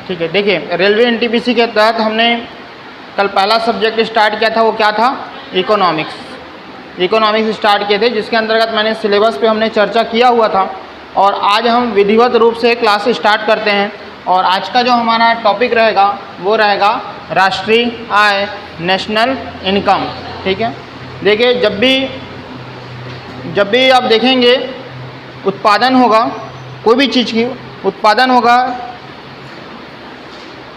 ठीक है, देखिए रेलवे एनटीपीसी के तहत हमने कल पहला सब्जेक्ट स्टार्ट किया था, वो क्या था? इकोनॉमिक्स स्टार्ट किए थे, जिसके अंतर्गत मैंने सिलेबस पे हमने चर्चा किया हुआ था। और आज हम विधिवत रूप से क्लास स्टार्ट करते हैं। और आज का जो हमारा टॉपिक रहेगा वो रहेगा राष्ट्रीय आय, नेशनल इनकम। ठीक है, देखिए जब भी आप देखेंगे उत्पादन होगा, कोई भी चीज़ की उत्पादन होगा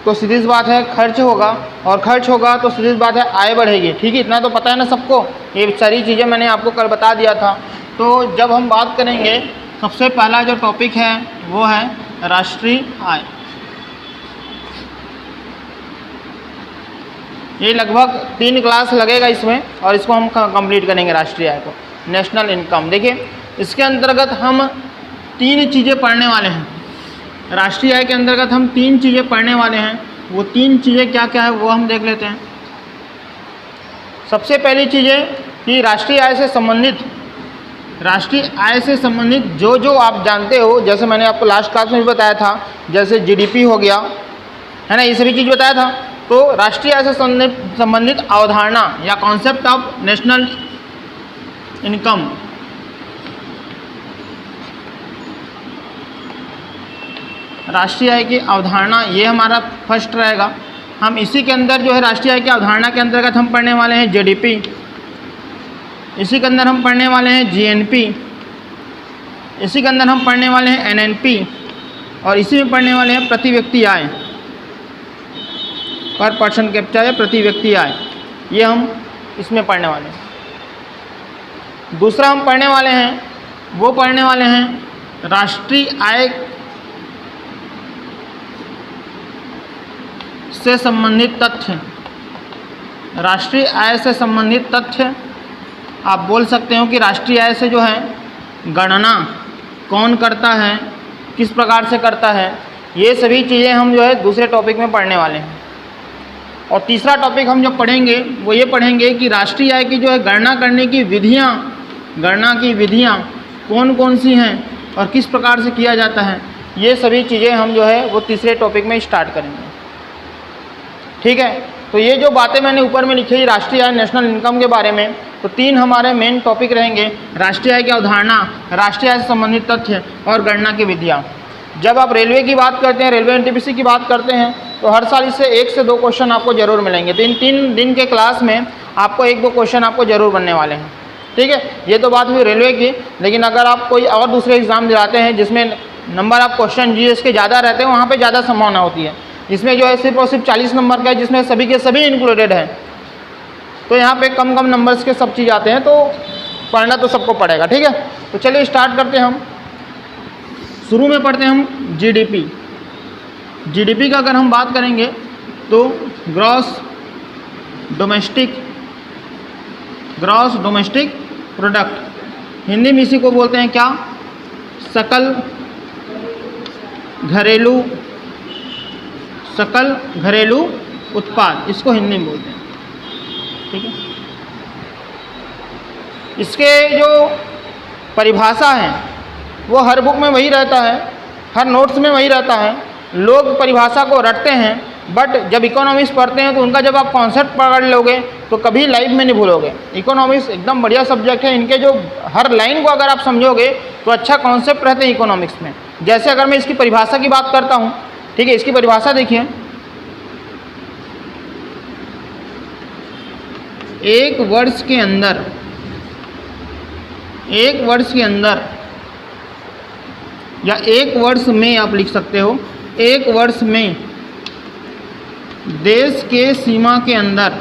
तो सीधी सी बात है खर्च होगा, और खर्च होगा तो सीधी सी बात है आय बढ़ेगी। ठीक है, इतना तो पता है ना सबको, ये सारी चीज़ें मैंने आपको कल बता दिया था। तो जब हम बात करेंगे, सबसे पहला जो टॉपिक है वो है राष्ट्रीय आय। ये लगभग 3 क्लास लगेगा इसमें, और इसको हम कंप्लीट करेंगे राष्ट्रीय आय को। नेशनल इनकम, देखिए इसके अंतर्गत हम 3 चीज़ें पढ़ने वाले हैं। राष्ट्रीय आय के अंतर्गत हम 3 चीज़ें पढ़ने वाले हैं। वो 3 चीज़ें क्या क्या है वो हम देख लेते हैं। सबसे पहली चीज़ है कि राष्ट्रीय आय से संबंधित जो आप जानते हो, जैसे मैंने आपको लास्ट क्लास में भी बताया था, जैसे जीडीपी हो गया है ना, ये सभी चीज़ बताया था। तो राष्ट्रीय आय से संबंधित अवधारणा या कॉन्सेप्ट ऑफ नेशनल इनकम, राष्ट्रीय आय की अवधारणा, ये हमारा फर्स्ट रहेगा। हम इसी के अंदर जो है राष्ट्रीय आय की अवधारणा के अंतर्गत हम पढ़ने वाले हैं जीडीपी, इसी के अंदर हम पढ़ने वाले हैं जीएनपी, इसी के अंदर हम पढ़ने वाले हैं एनएनपी, और इसी में पढ़ने वाले हैं प्रति व्यक्ति आय, पर पर्सन कैपिटा या प्रति व्यक्ति आय, ये हम इसमें पढ़ने वाले हैं। दूसरा हम पढ़ने वाले हैं राष्ट्रीय आय से संबंधित तथ्य। राष्ट्रीय आय से संबंधित तथ्य, आप बोल सकते हो कि राष्ट्रीय आय से जो है गणना कौन करता है, किस प्रकार से करता है, ये सभी चीज़ें हम जो है दूसरे टॉपिक में पढ़ने वाले हैं। और तीसरा टॉपिक हम जो पढ़ेंगे वो ये पढ़ेंगे कि राष्ट्रीय आय की जो है गणना करने की विधियाँ कौन कौन सी हैं और किस प्रकार से किया जाता है, ये सभी चीज़ें हम जो है वो तीसरे टॉपिक में स्टार्ट करेंगे। ठीक है, तो ये जो बातें मैंने ऊपर में लिखी राष्ट्रीय आय, नेशनल इनकम के बारे में, तो 3 हमारे मेन टॉपिक रहेंगे। राष्ट्रीय आय की अवधारणा, राष्ट्रीय आय से संबंधित तथ्य और गणना की विधियाँ। जब आप रेलवे की बात करते हैं, रेलवे एनटीपीसी की बात करते हैं, तो हर साल इससे 1 से 2 क्वेश्चन आपको जरूर मिलेंगे। तो इन 3 दिन के क्लास में आपको 1-2 क्वेश्चन आपको जरूर बनने वाले हैं। ठीक है, ये तो बात हुई रेलवे की। लेकिन अगर आप कोई और दूसरे एग्जाम दिलाते हैं जिसमें नंबर ऑफ क्वेश्चन जीएस के ज़्यादा रहते हैं, वहाँ पर ज़्यादा संभावना होती है। इसमें जो है सिर्फ और सिर्फ 40 नंबर का है, जिसमें सभी के सभी इंक्लूडेड हैं। तो यहाँ पे कम नंबर्स के सब चीज़ आते हैं, तो पढ़ना तो सबको पड़ेगा। ठीक है, तो चलिए स्टार्ट करते हैं। हम शुरू में पढ़ते हैं हम जीडीपी का अगर हम बात करेंगे तो ग्रॉस डोमेस्टिक प्रोडक्ट, हिंदी में इसी को बोलते हैं क्या? सकल घरेलू उत्पाद, इसको हिंदी में बोलते हैं। ठीक है, इसके जो परिभाषा है वो हर बुक में वही रहता है, हर नोट्स में वही रहता है। लोग परिभाषा को रटते हैं, बट जब इकोनॉमिक्स पढ़ते हैं तो उनका जब आप कॉन्सेप्ट पकड़ लोगे तो कभी लाइफ में नहीं भूलोगे। इकोनॉमिक्स एकदम बढ़िया सब्जेक्ट है, इनके जो हर लाइन को अगर आप समझोगे तो अच्छा कॉन्सेप्ट रहते हैं इकोनॉमिक्स में। जैसे अगर मैं इसकी परिभाषा की बात करता हूँ, ठीक है, इसकी परिभाषा देखिए, एक वर्ष के अंदर या 1 वर्ष में आप लिख सकते हो, 1 वर्ष में देश के सीमा के अंदर,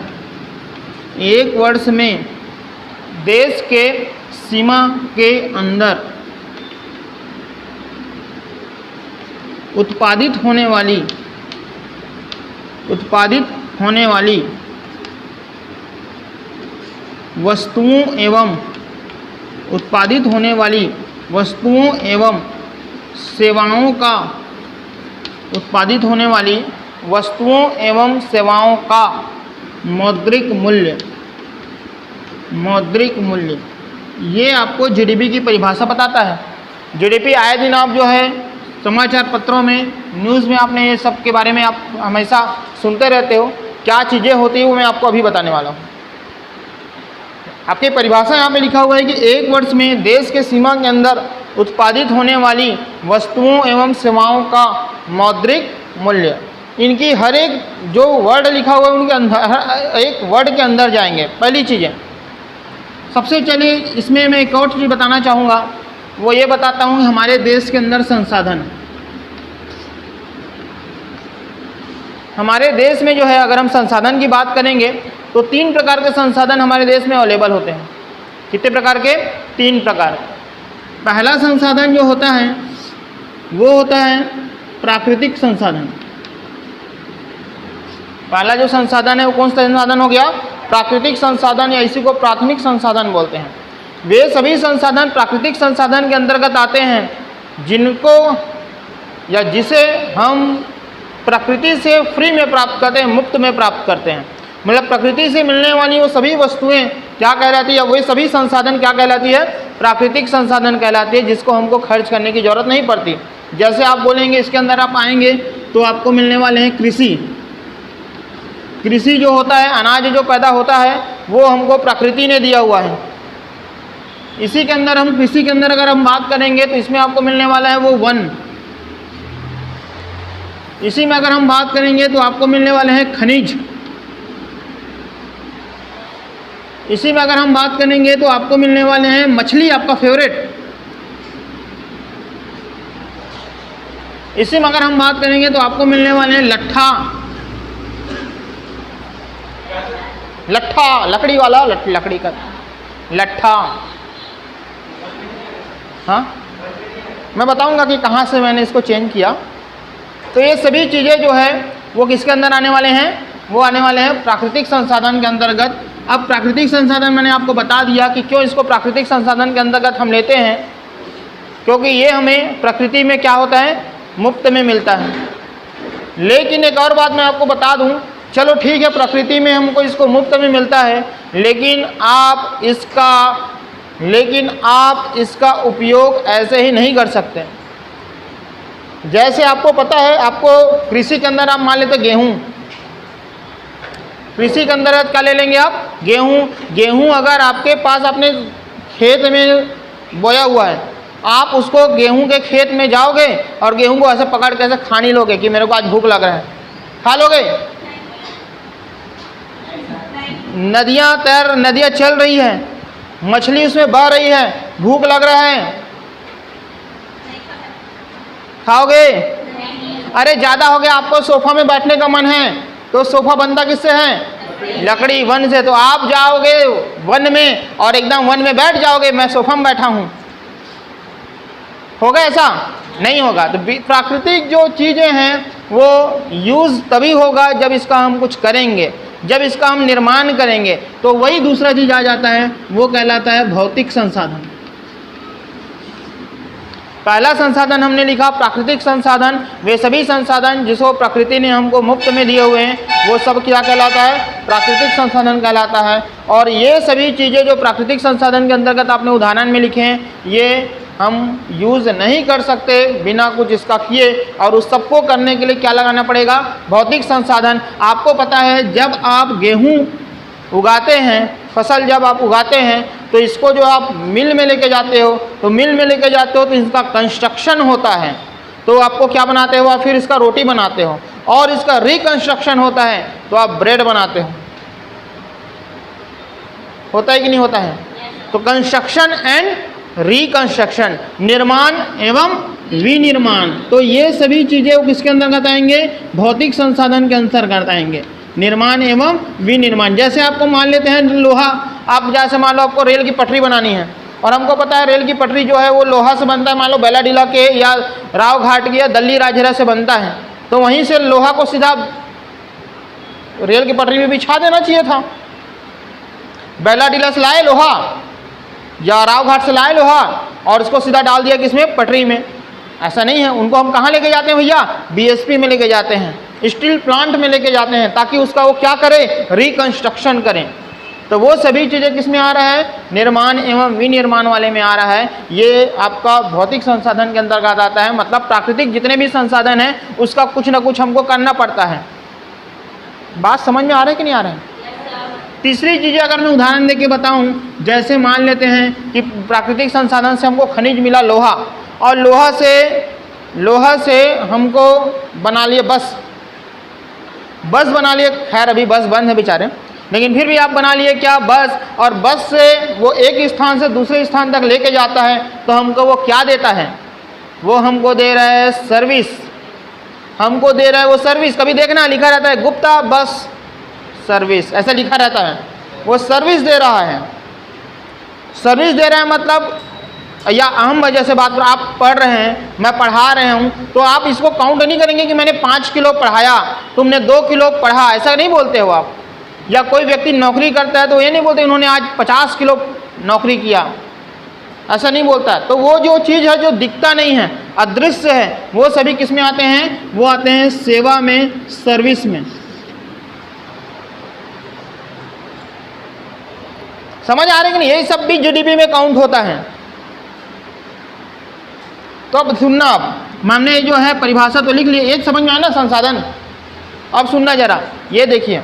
1 वर्ष में देश के सीमा के अंदर उत्पादित होने वाली वस्तुओं एवं सेवाओं का मौद्रिक मूल्य, ये आपको जीडीपी की परिभाषा बताता है। जीडीपी आए दिन आप जो है समाचार पत्रों में, न्यूज़ में आपने ये सब के बारे में आप हमेशा सुनते रहते हो। क्या चीज़ें होती हैं वो मैं आपको अभी बताने वाला हूँ। आपकी परिभाषा यहाँ पे लिखा हुआ है कि एक वर्ष में देश के सीमा के अंदर उत्पादित होने वाली वस्तुओं एवं सेवाओं का मौद्रिक मूल्य। इनकी हर एक जो वर्ड लिखा हुआ है उनके अंदर, एक वर्ड के अंदर जाएंगे। पहली चीज़ें, सबसे चलिए इसमें मैं एक और चीज़ बताना चाहूँगा, वो ये बताता हूँ हमारे देश के अंदर संसाधन, हमारे देश में जो है अगर हम संसाधन की बात करेंगे तो 3 प्रकार के संसाधन हमारे देश में अवेलेबल होते हैं। कितने प्रकार के? 3 प्रकार। पहला संसाधन जो होता है वो होता है प्राकृतिक संसाधन। पहला जो संसाधन है वो कौन सा संसाधन हो गया? प्राकृतिक संसाधन, या इसी को प्राथमिक संसाधन बोलते हैं। वे सभी संसाधन प्राकृतिक संसाधन के अंतर्गत आते हैं जिनको या जिसे हम प्रकृति से फ्री में प्राप्त करते हैं, मुफ्त में प्राप्त करते हैं। मतलब प्रकृति से मिलने वाली वो सभी वस्तुएं क्या कहलाती है? वही सभी संसाधन क्या कहलाती है? प्राकृतिक संसाधन कहलाती है, जिसको हमको खर्च करने की जरूरत नहीं पड़ती। जैसे आप बोलेंगे, इसके अंदर आप आएंगे तो आपको मिलने वाले हैं कृषि। कृषि जो होता है, अनाज जो पैदा होता है वो हमको प्रकृति ने दिया हुआ है। इसी के अंदर हम कृषि के अंदर अगर हम बात करेंगे तो इसमें आपको मिलने वाला है वो वन। इसी में अगर हम बात करेंगे तो आपको मिलने वाले हैं खनिज। इसी में अगर हम बात करेंगे तो आपको मिलने वाले हैं मछली, आपका फेवरेट। इसी में अगर हम बात करेंगे तो आपको मिलने वाले हैं लट्ठा, लट्ठा लकड़ी वाला, लकड़ी का लट्ठा। हाँ, मैं बताऊंगा कि कहाँ से मैंने इसको चेंज किया। तो ये सभी चीज़ें जो है वो किसके अंदर आने वाले हैं? वो आने वाले हैं प्राकृतिक संसाधन के अंतर्गत। अब प्राकृतिक संसाधन मैंने आपको बता दिया कि क्यों इसको प्राकृतिक संसाधन के अंतर्गत हम लेते हैं, क्योंकि ये हमें प्रकृति में क्या होता है? मुफ्त में मिलता है। लेकिन एक और बात मैं आपको बता दूं, चलो ठीक है प्रकृति में हमको इसको मुफ्त में मिलता है, लेकिन आप इसका उपयोग ऐसे ही नहीं कर सकते। जैसे आपको पता है, आपको कृषि के अंदर आप मान लेते गेहूँ, कृषि के अंदर क्या ले लेंगे आप? गेहूँ। गेहूँ अगर आपके पास अपने खेत में बोया हुआ है, आप उसको गेहूँ के खेत में जाओगे और गेहूँ को ऐसे पकड़ के ऐसे खा नहीं लोगे कि मेरे को आज भूख लग रहा है, खा लोगे? नदियाँ चल रही है, मछली उसमें बह रही है, भूख लग रहा है, खाओगे? अरे ज़्यादा हो गया, आपको सोफा में बैठने का मन है तो सोफा बनता किससे है? लकड़ी, वन से। तो आप जाओगे वन में और एकदम वन में बैठ जाओगे, मैं सोफा में बैठा हूँ, होगा ऐसा? नहीं होगा। तो प्राकृतिक जो चीज़ें हैं वो यूज़ तभी होगा जब इसका हम कुछ करेंगे, जब इसका हम निर्माण करेंगे। तो वही दूसरा चीज़ आ जाता है, वो कहलाता है भौतिक संसाधन। पहला संसाधन हमने लिखा प्राकृतिक संसाधन। वे सभी संसाधन जिसको प्रकृति ने हमको मुफ्त में दिए हुए हैं वो सब क्या कहलाता है? प्राकृतिक संसाधन कहलाता है। और ये सभी चीज़ें जो प्राकृतिक संसाधन के अंतर्गत आपने उदाहरण में लिखे हैं, ये हम यूज़ नहीं कर सकते बिना कुछ इसका किए, और उस सबको करने के लिए क्या लगाना पड़ेगा? भौतिक संसाधन। आपको पता है जब आप गेहूँ उगाते हैं, फसल जब आप उगाते हैं तो इसको जो आप मिल में लेके जाते हो, तो मिल में लेके जाते हो तो इसका कंस्ट्रक्शन होता है, तो आपको क्या बनाते हो? आप फिर इसका रोटी बनाते हो, और इसका रिकंस्ट्रक्शन होता है तो आप ब्रेड बनाते हो। होता है कि नहीं होता है? तो कंस्ट्रक्शन एंड रिकंस्ट्रक्शन, निर्माण एवं विनिर्माण, तो ये सभी चीज़ें किसके अंतर्गत आएंगे? भौतिक संसाधन के अंतर्गत आएंगे, निर्माण एवं विनिर्माण। जैसे आपको मान लेते हैं लोहा, आप जैसे मान लो आपको रेल की पटरी बनानी है, और हमको पता है रेल की पटरी जो है वो लोहा से बनता है, मान लो बेलाडीला के या राव घाट की या दिल्ली राजहरा से बनता है, तो वहीं से लोहा को सीधा रेल की पटरी में बिछा देना चाहिए था। बेलाडीला से लाए लोहा या राव घाट से लाए लोहा और उसको सीधा डाल दिया किसमें? पटरी में। ऐसा नहीं है, उनको हम कहाँ लेके जाते हैं भैया? बीएसपी में लेके जाते हैं, स्टील प्लांट में लेके जाते हैं, ताकि उसका वो क्या करे? रिकंस्ट्रक्शन करें। तो वो सभी चीज़ें किस में आ रहा है? निर्माण एवं विनिर्माण वाले में आ रहा है। ये आपका भौतिक संसाधन के अंतर्गत आता है, मतलब प्राकृतिक जितने भी संसाधन हैं उसका कुछ ना कुछ हमको करना पड़ता है। बात समझ में आ रहा है कि नहीं आ रहा है? तीसरी चीज़ अगर मैं उदाहरण देके बताऊं, जैसे मान लेते हैं कि प्राकृतिक संसाधन से हमको खनिज मिला लोहा, और लोहा से हमको बना लिए बस बना लिए। खैर अभी बस बंद है बेचारे, लेकिन फिर भी आप बना लिए क्या? बस। और बस से वो एक स्थान से दूसरे स्थान तक लेके जाता है, तो हमको वो क्या देता है? वो हमको दे रहा है सर्विस, हमको दे रहा है वो सर्विस। कभी देखना लिखा रहता है गुप्ता बस सर्विस, ऐसा लिखा रहता है, वो सर्विस दे रहा है। सर्विस दे रहा है मतलब, या अहम वजह से बात, आप पढ़ रहे हैं, मैं पढ़ा रहे हूँ, तो आप इसको काउंट नहीं करेंगे कि मैंने 5 किलो पढ़ाया, तुमने 2 किलो पढ़ा, ऐसा नहीं बोलते हो आप। या कोई व्यक्ति नौकरी करता है तो ये नहीं बोलते उन्होंने आज 50 किलो नौकरी किया, ऐसा नहीं बोलता। तो वो जो चीज़ है जो दिखता नहीं है, अदृश्य है, वो सभी किस में आते हैं? वो आते हैं सेवा में, सर्विस में। समझ आ रही कि नहीं? यही सब भी जीडीपी में काउंट होता है। तो अब सुनना, आप हमने जो है परिभाषा तो लिख ली, एक समझ में आया ना संसाधन। अब सुनना जरा, ये देखिए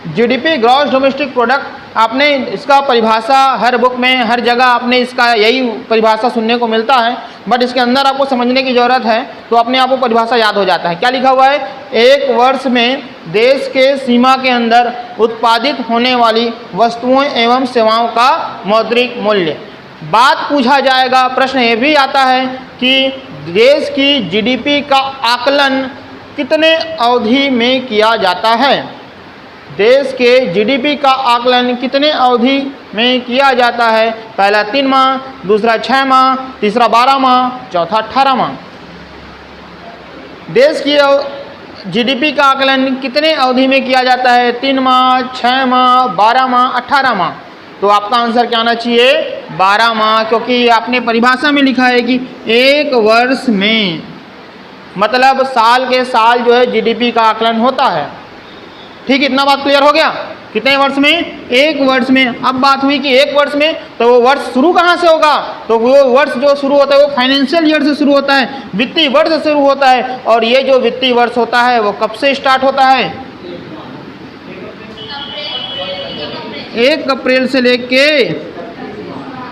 जीडीपी ग्रॉस डोमेस्टिक प्रोडक्ट, आपने इसका परिभाषा हर बुक में हर जगह आपने इसका यही परिभाषा सुनने को मिलता है, बट इसके अंदर आपको समझने की ज़रूरत है, तो अपने आप को परिभाषा याद हो जाता है। क्या लिखा हुआ है? एक वर्ष में देश के सीमा के अंदर उत्पादित होने वाली वस्तुओं एवं सेवाओं का मौद्रिक मूल्य। बात पूछा जाएगा, प्रश्न ये भी आता है कि देश की जीडीपी का आकलन कितने अवधि में किया जाता है? देश के जीडीपी का आकलन कितने अवधि में किया जाता है? पहला 3 माह, दूसरा 6 माह, तीसरा 12 माह, चौथा 18 माह। देश की जीडीपी का आकलन कितने अवधि में किया जाता है? 3 माह, 6 माह, 12 माह, 18 माह। तो आपका आंसर क्या आना चाहिए? 12 माह, क्योंकि आपने परिभाषा में लिखा है कि एक वर्ष में, मतलब साल के साल जो है जीडीपी का आकलन होता है। ठीक, इतना बात क्लियर हो गया? कितने वर्ष में? एक वर्ष में। अब बात हुई कि एक वर्ष में, तो वो वर्ष शुरू कहाँ से होगा? तो वो वर्ष जो शुरू होता है वो फाइनेंशियल ईयर से शुरू होता है, वित्तीय वर्ष से शुरू होता है। और ये जो वित्तीय वर्ष होता है वो कब से स्टार्ट होता है? 1 अप्रैल से लेके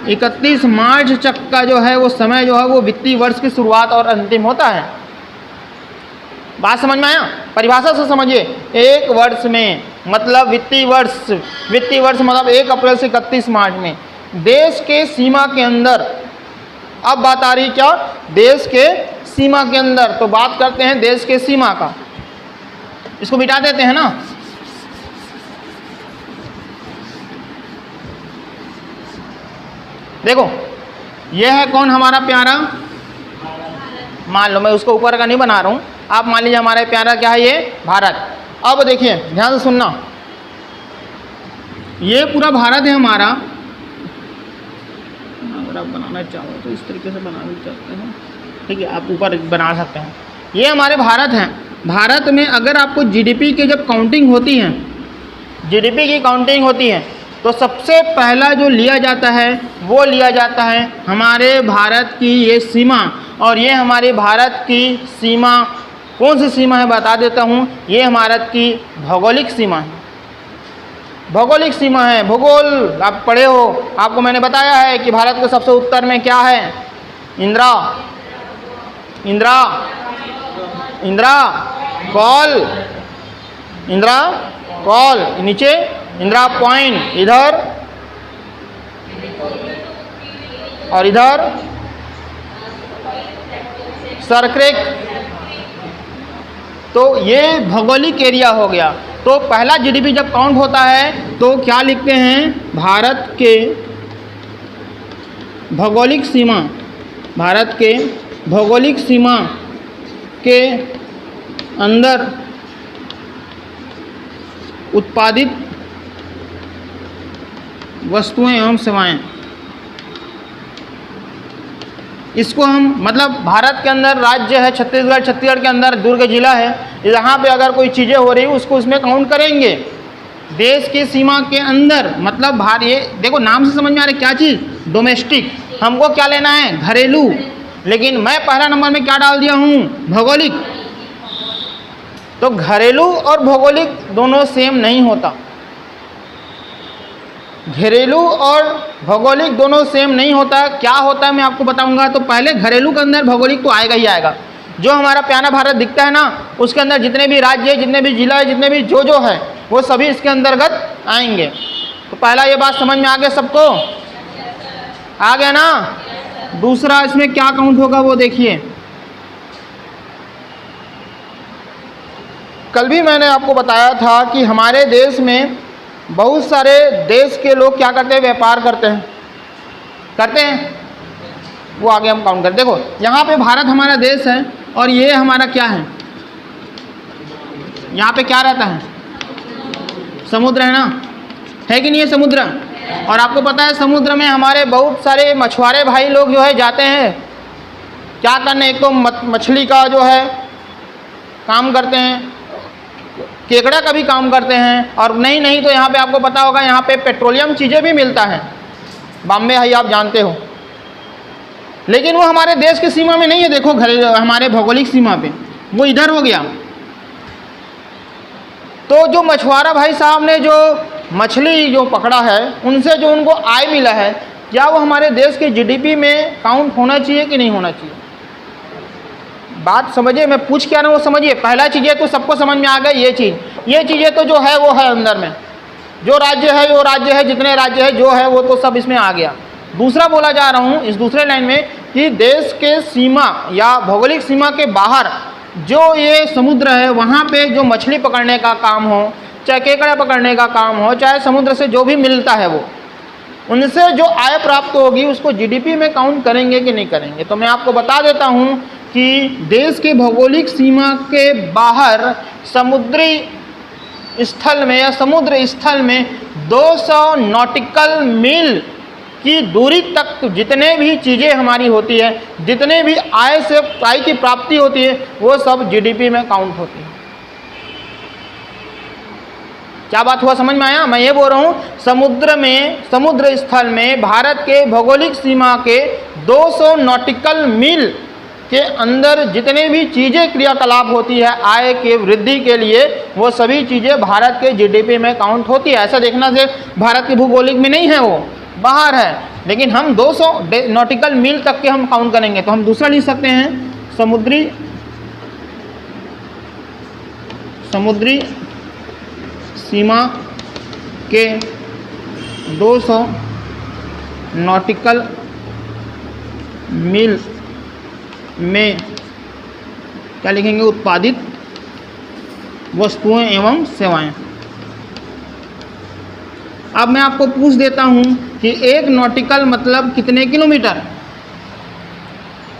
31 मार्च तक का जो है वो समय जो है वो वित्तीय वर्ष की शुरुआत और अंतिम होता है। बात समझ में आया? परिभाषा से समझिए, एक वर्ष में मतलब वित्तीय वर्ष मतलब 1 अप्रैल से 31 मार्च में देश के सीमा के अंदर। अब बात आ रही क्या? देश के सीमा के अंदर। तो बात करते हैं देश के सीमा का, इसको मिटा देते हैं ना। देखो यह है कौन? हमारा प्यारा, मान लो मैं उसको ऊपर का नहीं बना रहा हूँ, आप मान लीजिए हमारा प्यारा क्या है? ये भारत। अब देखिए ध्यान से सुनना, ये पूरा भारत है हमारा। अगर आप बनाना चाहो तो इस तरीके से बना भी सकते हैं, ठीक है, आप ऊपर बना सकते हैं। ये हमारे भारत हैं। भारत में अगर आपको जीडीपी की जब काउंटिंग होती है, जीडीपी की काउंटिंग होती है, तो सबसे पहला जो लिया जाता है वो लिया जाता है हमारे भारत की ये सीमा। और ये हमारे भारत की सीमा कौन सी सीमा है बता देता हूँ। ये भारत की भौगोलिक सीमा है, भौगोलिक सीमा है। भूगोल आप पढ़े हो, आपको मैंने बताया है कि भारत के सबसे उत्तर में क्या है? इंदिरा इंदिरा इंदिरा कॉल, इंदिरा कॉल, नीचे इंदिरा पॉइंट, इधर और इधर सरक्रेक। तो ये भौगोलिक एरिया हो गया। तो पहला जीडीपी जब काउंट होता है तो क्या लिखते हैं? भारत के भौगोलिक सीमा, भारत के भौगोलिक सीमा के अंदर उत्पादित वस्तुएं एवं सेवाएं। इसको हम मतलब भारत के अंदर राज्य है छत्तीसगढ़, छत्तीसगढ़ के अंदर दुर्ग जिला है, यहाँ पे अगर कोई चीज़ें हो रही है उसको उसमें काउंट करेंगे। देश की सीमा के अंदर मतलब बाहर, ये देखो नाम से समझ में आ रहा है क्या चीज़, डोमेस्टिक। हमको क्या लेना है, घरेलू, लेकिन मैं पहला नंबर में क्या डाल दिया हूँ, भौगोलिक। तो घरेलू और भौगोलिक दोनों सेम नहीं होता, घरेलू और भौगोलिक दोनों सेम नहीं होता। क्या होता है मैं आपको बताऊंगा। तो पहले घरेलू के अंदर भौगोलिक तो आएगा ही आएगा। जो हमारा प्यारा भारत दिखता है ना, उसके अंदर जितने भी राज्य है, जितने भी जिला है, जितने भी जो है, वो सभी इसके अंतर्गत आएंगे। तो पहला ये बात समझ में आ गया सबको, आ गया ना। दूसरा इसमें क्या काउंट होगा वो देखिए। कल भी मैंने आपको बताया था कि हमारे देश में बहुत सारे देश के लोग क्या करते हैं, व्यापार करते हैं, वो आगे हम काउंट करते। देखो यहाँ पे भारत हमारा देश है और ये हमारा क्या है, यहाँ पे क्या रहता है, समुद्र है ना, है कि नहीं है समुद्र। और आपको पता है समुद्र में हमारे बहुत सारे मछुआरे भाई लोग जो है जाते हैं क्या करने, एक तो मछली का जो है काम करते हैं, केकड़ा का भी काम करते हैं, और नहीं तो यहाँ पे आपको पता होगा यहाँ पे पेट्रोलियम चीज़ें भी मिलता है, बॉम्बे है आप जानते हो। लेकिन वो हमारे देश की सीमा में नहीं है, देखो हमारे भौगोलिक सीमा पे, वो इधर हो गया। तो जो मछुआरा भाई साहब ने जो मछली जो पकड़ा है, उनसे जो उनको आय मिला है, क्या वो हमारे देश के जीडीपी में काउंट होना चाहिए कि नहीं होना चाहिए। बात समझिए, मैं पूछ क्या रहा हूँ वो समझिए। पहला चीज़ें तो सबको समझ में आ गई, ये चीज़ें तो जो है वो है अंदर में, जो राज्य है वो राज्य है, जितने राज्य है जो है वो तो सब इसमें आ गया। दूसरा बोला जा रहा हूँ इस दूसरे लाइन में कि देश के सीमा या भौगोलिक सीमा के बाहर जो ये समुद्र है, वहाँ पे जो मछली पकड़ने का काम हो, चाहे केकड़ा पकड़ने का काम हो, चाहे समुद्र से जो भी मिलता है, वो उनसे जो आय प्राप्त होगी उसको जीडीपी में काउंट करेंगे कि नहीं करेंगे। तो मैं आपको बता देता हूँ कि देश के भौगोलिक सीमा के बाहर समुद्री स्थल में या समुद्र स्थल में 200 नॉटिकल मील की दूरी तक जितने भी चीज़ें हमारी होती है, जितने भी आय की प्राप्ति होती है, वो सब जीडीपी में काउंट होती है। क्या बात हुआ, समझ में आया। मैं ये बोल रहा हूँ समुद्र स्थल में भारत के भौगोलिक सीमा के 200 नॉटिकल मील के अंदर जितने भी चीज़ें क्रियाकलाप होती है आय के वृद्धि के लिए, वो सभी चीज़ें भारत के जीडीपी में काउंट होती है। ऐसा देखना से भारत के भूगोलिक में नहीं है, वो बाहर है, लेकिन हम 200 नॉटिकल मील तक के हम काउंट करेंगे। तो हम दूसरा लिख सकते हैं, समुद्री सीमा के 200 नॉटिकल मील में क्या लिखेंगे, उत्पादित वस्तुएं एवं सेवाएं। अब मैं आपको पूछ देता हूं कि एक नॉटिकल मतलब कितने किलोमीटर,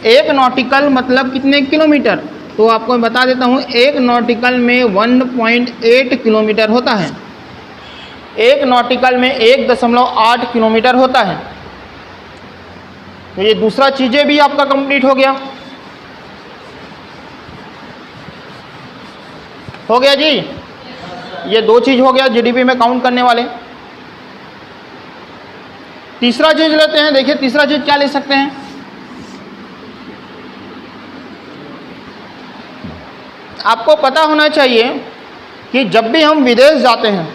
एक नॉटिकल मतलब कितने किलोमीटर। तो आपको मैं बता देता हूं, एक नॉटिकल में 1.8 किलोमीटर होता है, एक नॉटिकल में 1.8 किलोमीटर होता है। तो ये दूसरा चीज़ें भी आपका कंप्लीट हो गया जी। ये दो चीज़ हो गया जीडीपी में काउंट करने वाले। तीसरा चीज़ लेते हैं, देखिए तीसरा चीज़ क्या ले सकते हैं। आपको पता होना चाहिए कि जब भी हम विदेश जाते हैं,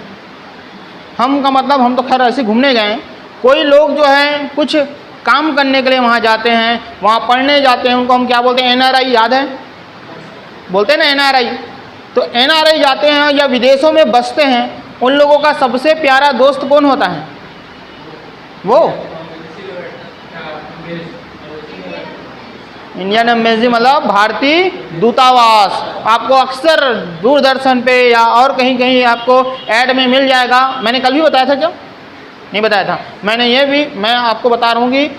हम का मतलब हम तो खैर ऐसे घूमने गए, कोई लोग जो है कुछ काम करने के लिए वहाँ जाते हैं, वहाँ पढ़ने जाते हैं, उनको हम क्या बोलते हैं, एनआरआई, याद है, बोलते हैं ना एनआरआई। तो एनआरआई जाते हैं या विदेशों में बसते हैं, उन लोगों का सबसे प्यारा दोस्त कौन होता है, वो इंडियन एम्बेसी मतलब भारतीय दूतावास। आपको अक्सर दूरदर्शन पे या और कहीं आपको ऐड में मिल जाएगा। मैंने कल भी बताया था, क्या नहीं बताया था, मैं आपको बता रहा हूँ कि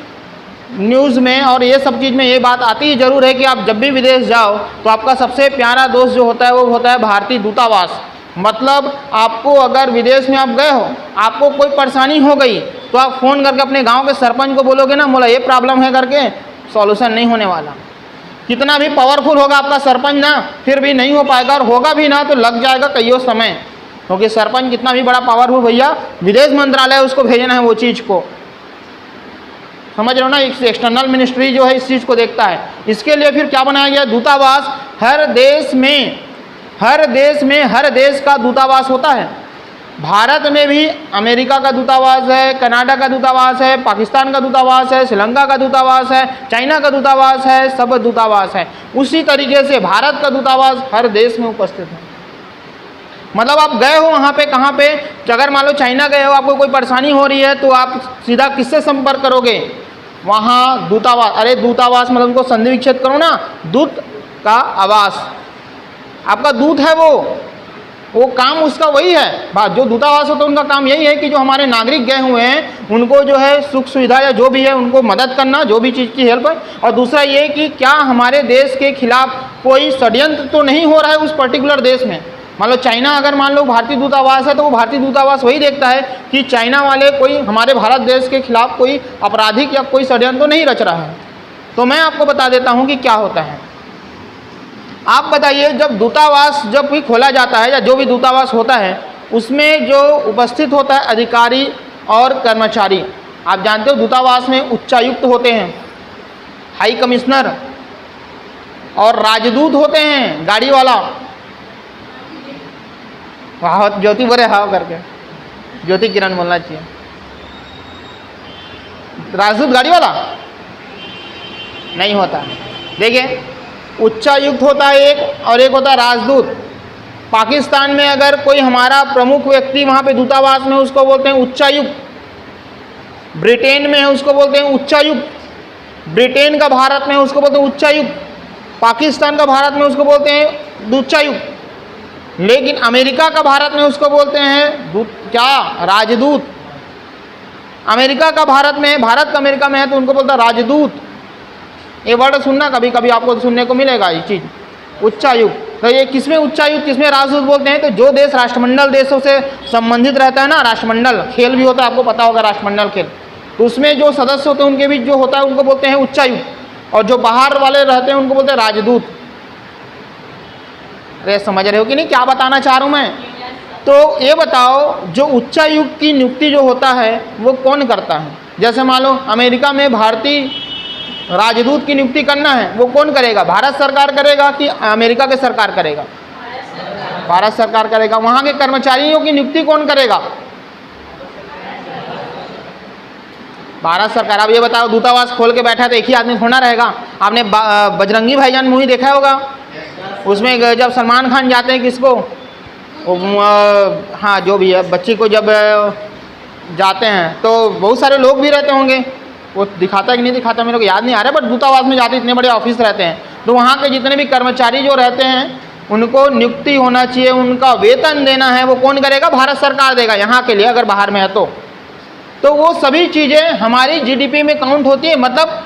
न्यूज़ में और ये सब चीज़ में ये बात आती ही ज़रूर है कि आप जब भी विदेश जाओ तो आपका सबसे प्यारा दोस्त जो होता है वो होता है भारतीय दूतावास। मतलब आपको अगर विदेश में आप गए हो, आपको कोई परेशानी हो गई तो आप फ़ोन करके अपने गांव के सरपंच को बोलोगे ना, बोला ये प्रॉब्लम है करके, सॉल्यूशन नहीं होने वाला। कितना भी पावरफुल होगा आपका सरपंच ना, फिर भी नहीं हो पाएगा, और होगा भी ना तो लग जाएगा कईयों समय। क्योंकि सरपंच कितना भी बड़ा पावर हो भैया, विदेश मंत्रालय उसको भेजना है वो चीज़ को, समझ रहे हो ना। एक्सटर्नल मिनिस्ट्री जो है इस चीज़ को देखता है। इसके लिए फिर क्या बनाया गया, दूतावास। हर देश में हर देश का दूतावास होता है। भारत में भी अमेरिका का दूतावास है, कनाडा का दूतावास है, पाकिस्तान का दूतावास है, श्रीलंका का दूतावास है, चाइना का दूतावास है, सब दूतावास है। उसी तरीके से भारत का दूतावास हर देश में उपस्थित है। मतलब आप गए हो वहाँ पे, कहाँ पे, अगर मान लो चाइना गए हो, आपको कोई परेशानी हो रही है तो आप सीधा किससे संपर्क करोगे, वहाँ दूतावास। अरे दूतावास मतलब उनको संधि विच्छेद करो ना, दूत का आवास, आपका दूत है वो काम उसका वही है। बात जो दूतावास होता है उनका काम यही है कि जो हमारे नागरिक गए हुए हैं उनको जो है सुख सुविधा या जो भी है उनको मदद करना, जो भी चीज़ की हेल्प है। और दूसरा ये कि क्या हमारे देश के खिलाफ कोई षड्यंत्र तो नहीं हो रहा है उस पर्टिकुलर देश में। मान लो चाइना, अगर मान लो भारतीय दूतावास है तो वो भारतीय दूतावास वही देखता है कि चाइना वाले कोई हमारे भारत देश के खिलाफ कोई आपराधिक या कोई षड्यंत्र तो नहीं रच रहा है। तो मैं आपको बता देता हूँ कि क्या होता है। आप बताइए, जब दूतावास जब भी खोला जाता है या जो भी दूतावास होता है उसमें जो उपस्थित होता है अधिकारी और कर्मचारी, आप जानते हो दूतावास में उच्चायुक्त होते हैं, हाई कमिश्नर और राजदूत होते हैं, गाड़ी वाला। वाह ज्योति बोले हाँ करके, ज्योति किरण बोलना चाहिए। राजदूत गाड़ी वाला नहीं होता। देखिए उच्चायुक्त होता है एक, और एक होता है राजदूत। पाकिस्तान में अगर कोई हमारा प्रमुख व्यक्ति वहाँ पे दूतावास में, उसको बोलते हैं उच्चायुक्त। ब्रिटेन में है उसको बोलते हैं उच्चायुक्त। ब्रिटेन का भारत में उसको बोलते हैं उच्चायुक्त। पाकिस्तान का भारत में उसको बोलते हैं उच्चायुक्त। लेकिन अमेरिका का भारत में उसको बोलते हैं क्या, राजदूत। अमेरिका का भारत में, भारत का अमेरिका में है तो उनको बोलता है राजदूत। ये वर्ड सुनना कभी कभी आपको सुनने को मिलेगा ये चीज़, उच्चायुक्त। तो ये किसमें उच्चायुक्त किसमें राजदूत बोलते हैं, तो जो देश राष्ट्रमंडल देशों से संबंधित रहता है ना, राष्ट्रमंडल खेल भी होता है, आपको पता होगा राष्ट्रमंडल खेल, तो उसमें जो सदस्य होते हैं उनके बीच जो होता है उनको बोलते हैं उच्चायुक्त। और जो बाहर वाले रहते हैं उनको बोलते हैं राजदूत। अरे समझ रहे हो कि नहीं क्या बताना चाह रहा हूँ मैं। तो ये बताओ, जो उच्चायुक्त की नियुक्ति जो होता है वो कौन करता है। जैसे मान लो अमेरिका में भारतीय राजदूत की नियुक्ति करना है, वो कौन करेगा, भारत सरकार करेगा कि अमेरिका के सरकार करेगा, भारत सरकार करेगा। वहाँ के कर्मचारियों की नियुक्ति कौन करेगा, भारत सरकार। अब ये बताओ, दूतावास खोल के बैठा तो एक ही आदमी थोड़ा रहेगा। आपने बजरंगी भाईजान मूवी देखा होगा, उसमें जब सलमान खान जाते हैं किसको, हाँ जो भी है बच्ची को जब जाते हैं तो बहुत सारे लोग भी रहते होंगे, वो दिखाता है कि नहीं दिखाता मेरे को याद नहीं आ रहा है, बट दूतावास में जाते इतने बड़े ऑफिस रहते हैं तो वहाँ के जितने भी कर्मचारी जो रहते हैं उनको नियुक्ति होना चाहिए, उनका वेतन देना है, वो कौन करेगा, भारत सरकार देगा यहाँ के लिए अगर बाहर में है तो वो सभी चीज़ें हमारी जीडीपी में काउंट होती है। मतलब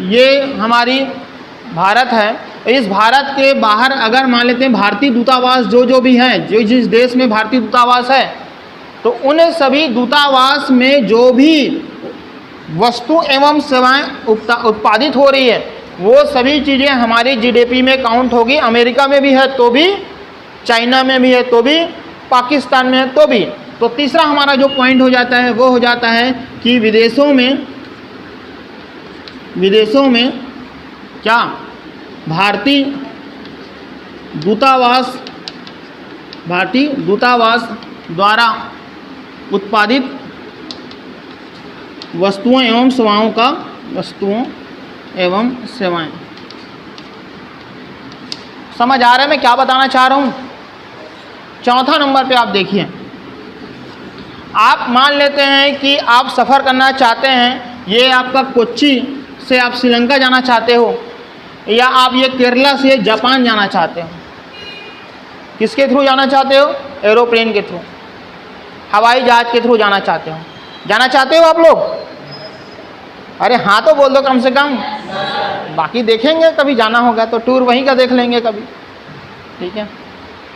ये हमारी भारत है, इस भारत के बाहर अगर मान लेते हैं भारतीय दूतावास जो भी हैं, जो जिस देश में भारतीय दूतावास है तो उन सभी दूतावास में जो भी वस्तु एवं सेवाएं उत्पादित हो रही है वो सभी चीज़ें हमारी जीडीपी में काउंट होगी। अमेरिका में भी है तो भी, चाइना में भी है तो भी, पाकिस्तान में है तो भी। तो तीसरा हमारा जो पॉइंट हो जाता है वो हो जाता है कि विदेशों में क्या भारतीय दूतावास द्वारा उत्पादित वस्तुओं एवं सेवाएं। समझ आ रहा है मैं क्या बताना चाह रहा हूँ। चौथा नंबर पे आप देखिए, आप मान लेते हैं कि आप सफ़र करना चाहते हैं, ये आपका कोच्चि से आप श्रीलंका जाना चाहते हो, या आप ये केरला से जापान जाना चाहते हो। किसके थ्रू जाना चाहते हो, एरोप्लेन के थ्रू, हवाई जहाज के थ्रू जाना चाहते हो आप लोग। अरे हाँ तो बोल दो कम से कम, बाकी देखेंगे कभी जाना होगा तो टूर वहीं का देख लेंगे कभी, ठीक है।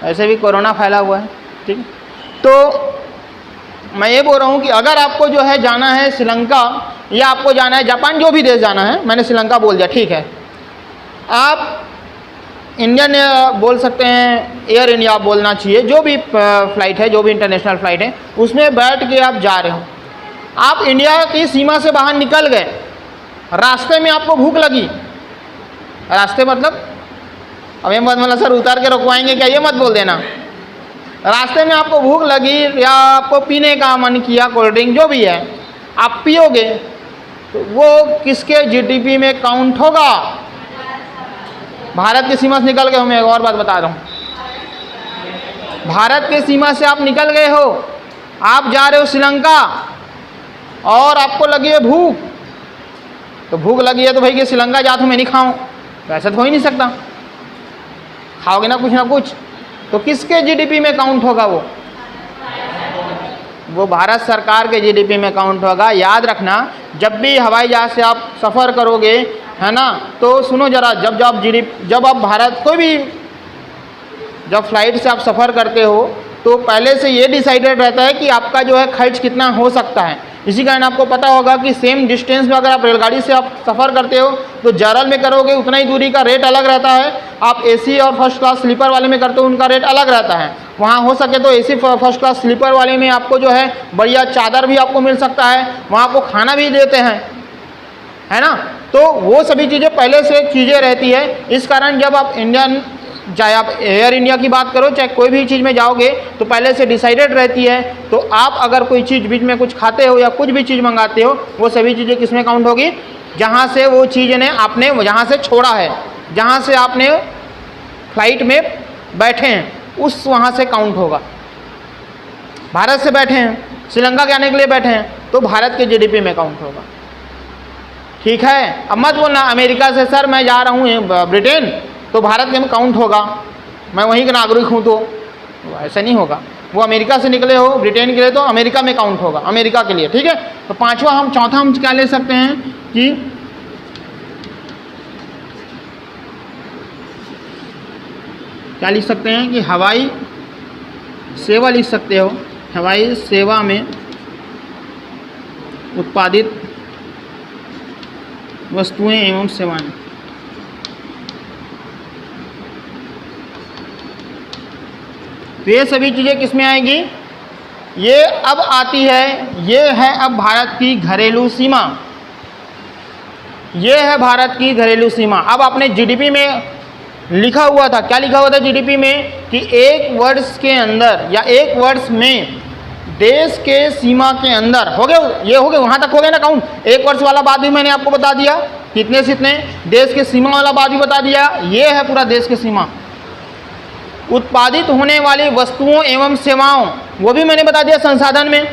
ऐसे भी कोरोना फैला हुआ है, ठीक है। तो मैं ये बोल रहा हूँ कि अगर आपको जो है जाना है श्रीलंका या आपको जाना है जापान, जो भी देश जाना है, मैंने श्रीलंका बोल दिया, ठीक है। आप इंडियन बोल सकते हैं, एयर इंडिया बोलना चाहिए, जो भी फ़्लाइट है, जो भी इंटरनेशनल फ़्लाइट है, उसमें बैठ के आप जा रहे हो, आप इंडिया की सीमा से बाहर निकल गए, रास्ते में आपको भूख लगी, रास्ते मतलब अब ये मत बोला सर उतार के रुकवाएंगे क्या, ये मत बोल देना, रास्ते में आपको भूख लगी या आपको पीने का मन किया, कोल्ड ड्रिंक जो भी है आप पियोगे, तो वो किसके जीडीपी में काउंट होगा? भारत की सीमा से निकल गए हो, मैं एक और बात बता रहा हूँ, भारत की सीमा से आप निकल गए हो, आप जा रहे हो श्रीलंका और आपको लगी है भूख, तो भूख लगी है तो भाई कि श्रीलंका जा तो मैं नहीं खाऊं, तो ऐसा तो हो ही नहीं सकता, खाओगे ना कुछ, तो किसके जीडीपी में काउंट होगा? वो भारत सरकार के जीडीपी में काउंट होगा। याद रखना, जब भी हवाई जहाज से आप सफ़र करोगे, है ना, तो सुनो जरा, जब आप भारत कोई भी जब फ्लाइट से आप सफ़र करते हो तो पहले से ये डिसाइडेड रहता है कि आपका जो है खर्च कितना हो सकता है। इसी कारण आपको पता होगा कि सेम डिस्टेंस में अगर आप रेलगाड़ी से आप सफ़र करते हो तो जनरल में करोगे उतना ही दूरी का रेट अलग रहता है, आप एसी और फर्स्ट क्लास स्लीपर वाले में करते हो उनका रेट अलग रहता है। वहाँ हो सके तो एसी फर्स्ट क्लास स्लीपर वाले में आपको जो है बढ़िया चादर भी आपको मिल सकता है, वहाँ आपको खाना भी देते हैं, है ना, तो वो सभी चीज़ें पहले से चीज़ें रहती है। इस कारण जब आप चाहे आप एयर इंडिया की बात करो, चाहे कोई भी चीज़ में जाओगे तो पहले से डिसाइडेड रहती है। तो आप अगर कोई चीज़ बीच में कुछ खाते हो या कुछ भी चीज़ मंगाते हो, वो सभी चीज़ें किस में काउंट होगी? जहाँ से वो चीज़ ने आपने जहाँ से छोड़ा है, जहाँ से आपने फ्लाइट में बैठे हैं, उस वहाँ से काउंट होगा। भारत से बैठे हैं, श्रीलंका के आने के लिए बैठे हैं, तो भारत के जीडीपी में काउंट होगा। ठीक है, अब मत बोलना अमेरिका से सर मैं जा रहा हूँ ब्रिटेन तो भारत में काउंट होगा, मैं वहीं का नागरिक हूँ, तो ऐसा नहीं होगा। वो अमेरिका से निकले हो ब्रिटेन के लिए तो अमेरिका में काउंट होगा, अमेरिका के लिए। ठीक है, तो चौथा हम क्या ले सकते हैं कि क्या लिख सकते हैं कि हवाई सेवा लिख सकते हो, हवाई सेवा में उत्पादित वस्तुएं एवं सेवाएं। तो ये सभी चीज़ें किस में आएगी? ये अब आती है, ये है अब भारत की घरेलू सीमा, ये है भारत की घरेलू सीमा। अब आपने जीडीपी में लिखा हुआ था, क्या लिखा हुआ था जीडीपी में कि एक वर्ष के अंदर या एक वर्ष में देश के सीमा के अंदर हो गए, ये हो गए, वहाँ तक हो गए ना काउंट। एक वर्ष वाला बात भी मैंने आपको बता दिया, कितने से इतने देश के सीमा वाला बात भी बता दिया, ये है पूरा देश की सीमा। उत्पादित होने वाली वस्तुओं एवं सेवाओं, वो भी मैंने बता दिया। संसाधन में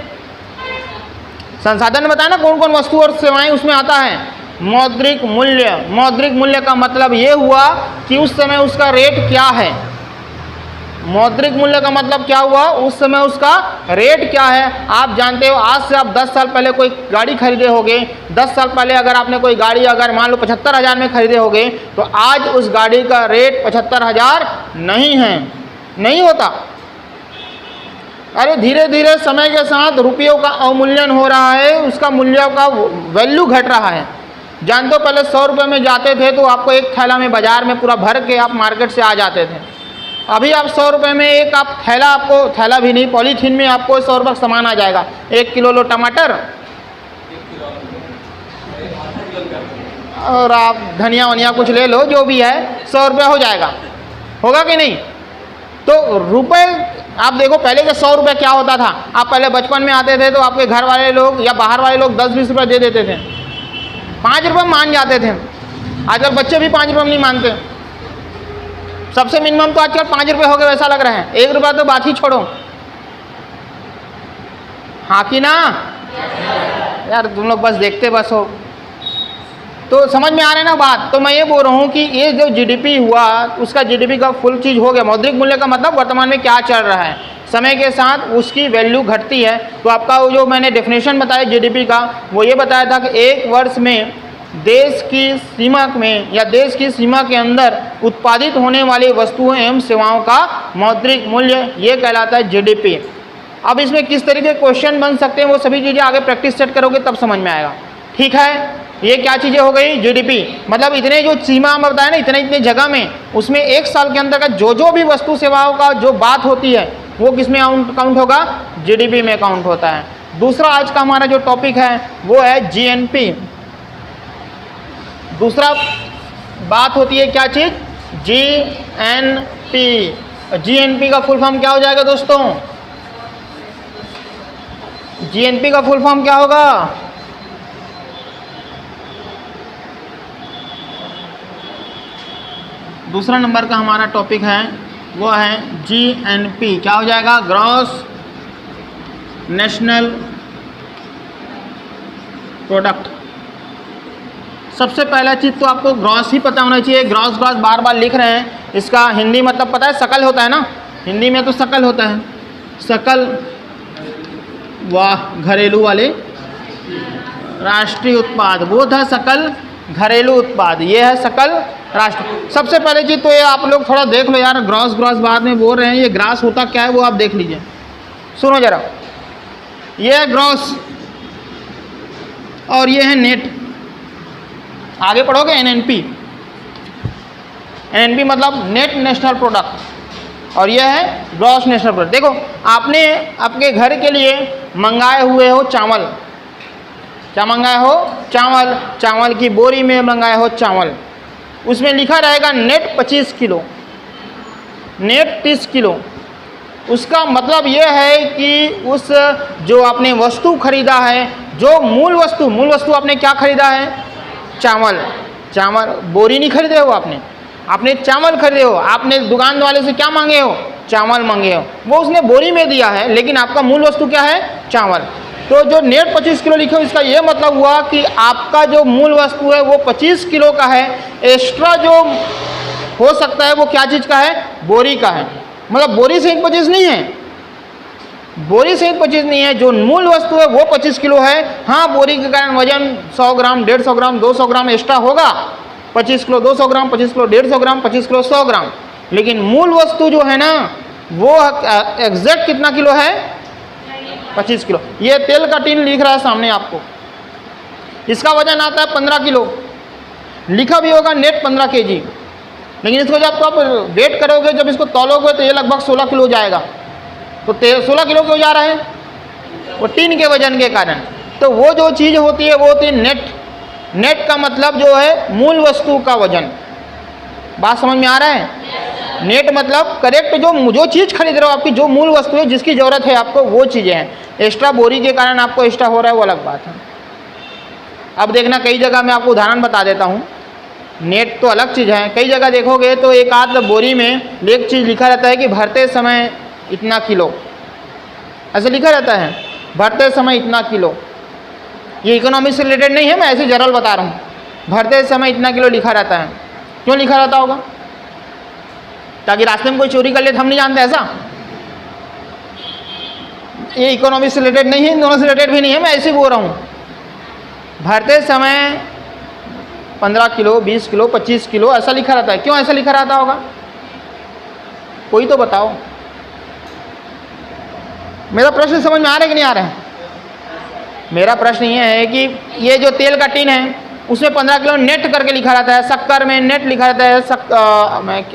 बताया ना कौन कौन वस्तु और सेवाएं उसमें आता है। मौद्रिक मूल्य, मौद्रिक मूल्य का मतलब ये हुआ कि उस समय उसका रेट क्या है। मौद्रिक मूल्य का मतलब क्या हुआ? उस समय उसका रेट क्या है। आप जानते हो आज से आप 10 साल पहले कोई गाड़ी खरीदे होगे, 10 साल पहले अगर आपने कोई गाड़ी अगर मान लो 75,000 में खरीदे होगे, तो आज उस गाड़ी का रेट 75,000 नहीं है, नहीं होता। अरे धीरे धीरे समय के साथ रुपयों का अवमूल्यन हो रहा है, उसका मूल्य का वैल्यू घट रहा है। जानते हो पहले 100 रुपये में जाते थे तो आपको एक थैला में बाजार में पूरा भर के आप मार्केट से आ जाते थे। अभी आप 100 रुपये में एक आप थैला, आपको थैला भी नहीं पॉलीथीन में आपको 100 रुपये का सामान आ जाएगा। 1 किलो लो टमाटर और आप धनिया वनिया कुछ ले लो, जो भी है 100 रुपये हो जाएगा, होगा कि नहीं? तो रुपए आप देखो पहले के 100 रुपये क्या होता था। आप पहले बचपन में आते थे तो आपके घर वाले लोग या बाहर वाले लोग 10-20 रुपये दे देते थे, 5 रुपये मान जाते थे। आजकल बच्चे भी 5 रुपये नहीं मानते। सबसे मिनिमम तो आजकल 5 रुपये हो गए वैसा लग रहा है, 1 रुपया तो बात ही छोड़ो। हाँ कि ना यार, तुम लोग बस देखते बस हो। तो समझ में आ रहा है ना बात? तो मैं ये बोल रहा हूँ कि ये जो जीडीपी हुआ उसका जीडीपी का फुल चीज़ हो गया। मौद्रिक मूल्य का मतलब वर्तमान में क्या चल रहा है, समय के साथ उसकी वैल्यू घटती है। तो आपका वो जो मैंने डेफिनेशन बताया जीडीपी का, वो ये बताया था कि एक वर्ष में देश की सीमा में या देश की सीमा के अंदर उत्पादित होने वाली वस्तुओं एवं सेवाओं का मौद्रिक मूल्य, ये कहलाता है जीडीपी। अब इसमें किस तरीके के क्वेश्चन बन सकते हैं वो सभी चीज़ें आगे प्रैक्टिस सेट करोगे तब समझ में आएगा। ठीक है, ये क्या चीज़ें हो गई, जीडीपी। मतलब इतने जो सीमा हम बताए ना, इतने जगह में, उसमें एक साल के अंतर्गत जो भी वस्तु सेवाओं का जो बात होती है वो किस में काउंट होगा, जीडीपी में काउंट होता है। दूसरा आज का हमारा जो टॉपिक है वो है जीएनपी। दूसरा बात होती है क्या चीज़, जीएनपी। जीएनपी का फुल फॉर्म क्या हो जाएगा दोस्तों, जीएनपी का फुल फॉर्म क्या होगा, दूसरा नंबर का हमारा टॉपिक है वो है जीएनपी। क्या हो जाएगा, ग्रॉस नेशनल प्रोडक्ट। सबसे पहला चीज़ तो आपको ग्रॉस ही पता होना चाहिए। ग्रॉस ग्रॉस बार बार लिख रहे हैं, इसका हिंदी मतलब पता है, सकल होता है ना, हिंदी में तो सकल होता है। सकल, वाह, घरेलू वाले राष्ट्रीय उत्पाद, वो था सकल घरेलू उत्पाद, ये है सकल राष्ट्र। सबसे पहले चीज़ तो ये आप लोग थोड़ा देख लो यार, ग्रॉस ग्रॉस बाद में बोल रहे हैं, ये ग्रास होता क्या है वो आप देख लीजिए। सुनो जरा, ये है ग्रॉस और ये है नेट। आगे पढ़ोगे एनएनपी। एनएनपी मतलब नेट नेशनल प्रोडक्ट और ये है ग्रॉस नेशनल प्रोडक्ट। देखो, आपने आपके घर के लिए मंगाए हुए हो चावल, क्या मंगाए हो, चावल। चावल की बोरी में मंगाए हो चावल, उसमें लिखा रहेगा नेट 25 किलो, नेट 30 किलो। उसका मतलब यह है कि उस जो आपने वस्तु खरीदा है, जो मूल वस्तु आपने क्या खरीदा है, चावल। चावल, बोरी नहीं खरीदे हो आपने चावल खरीदे हो। आपने दुकान वाले से क्या मांगे हो, चावल मांगे हो, वो उसने बोरी में दिया है, लेकिन आपका मूल वस्तु क्या है, चावल। तो जो नेट 25 किलो लिखे हो, इसका ये मतलब हुआ कि आपका जो मूल वस्तु है वो 25 किलो का है। एक्स्ट्रा जो हो सकता है वो क्या चीज़ का है, बोरी का है। मतलब बोरी सहित 25 नहीं है, बोरी सहित 25 नहीं है, जो मूल वस्तु है वो 25 किलो है। हाँ, बोरी के कारण वजन 100 ग्राम, 150 ग्राम, 200 ग्राम एक्स्ट्रा होगा। 25 किलो 200 ग्राम, 25 किलो 150 ग्राम, 25 किलो 100 ग्राम। लेकिन मूल वस्तु जो है ना वो एग्जैक्ट कितना किलो है, 25 किलो। ये तेल का टीन लिख रहा है सामने आपको, इसका वजन आता है 15 किलो, लिखा भी होगा नेट 15 kg। लेकिन इसको जब आप वेट करोगे, जब इसको तौलोगे तो ये लगभग 16 किलो जाएगा। तो 16 किलो क्यों जा रहा है, वो टीन के वजन के कारण। तो वो जो चीज़ होती है वो होती है नेट। नेट का मतलब जो है मूल वस्तु का वजन। बात समझ में आ रहा है, नेट मतलब करेक्ट जो चीज़ खरीद रहे हो, आपकी जो मूल वस्तु है, जिसकी ज़रूरत है आपको, वो चीज़ें हैं। एक्स्ट्रा बोरी के कारण आपको एक्स्ट्रा हो रहा है वो अलग बात है। अब देखना, कई जगह मैं आपको उदाहरण बता देता हूँ। नेट तो अलग चीज़ है, कई जगह देखोगे तो एक आध बोरी में एक चीज़ लिखा रहता है कि भरते समय इतना किलो, ऐसे लिखा रहता है, भरते समय इतना किलो। ये इकोनॉमिक्स से रिलेटेड नहीं है, मैं ऐसे जनरल बता रहा हूँ। भरते समय इतना किलो लिखा रहता है, क्यों लिखा रहता होगा, ताकि रास्ते में कोई चोरी कर ले, हम नहीं जानते ऐसा। ये इकोनॉमिक्स से रिलेटेड नहीं है, इन दोनों से रिलेटेड भी नहीं है, मैं ऐसे बोल रहा हूँ। भरते समय 15 किलो, 20 किलो, 25 किलो ऐसा लिखा रहता है, क्यों ऐसा लिखा रहता होगा, कोई तो बताओ। मेरा प्रश्न समझ में आ रहा है कि नहीं आ रहा है? मेरा प्रश्न ये है कि ये जो तेल का टीन है उसमें 15 किलो नेट करके लिखा रहता है, शक्कर में नेट लिखा रहता है,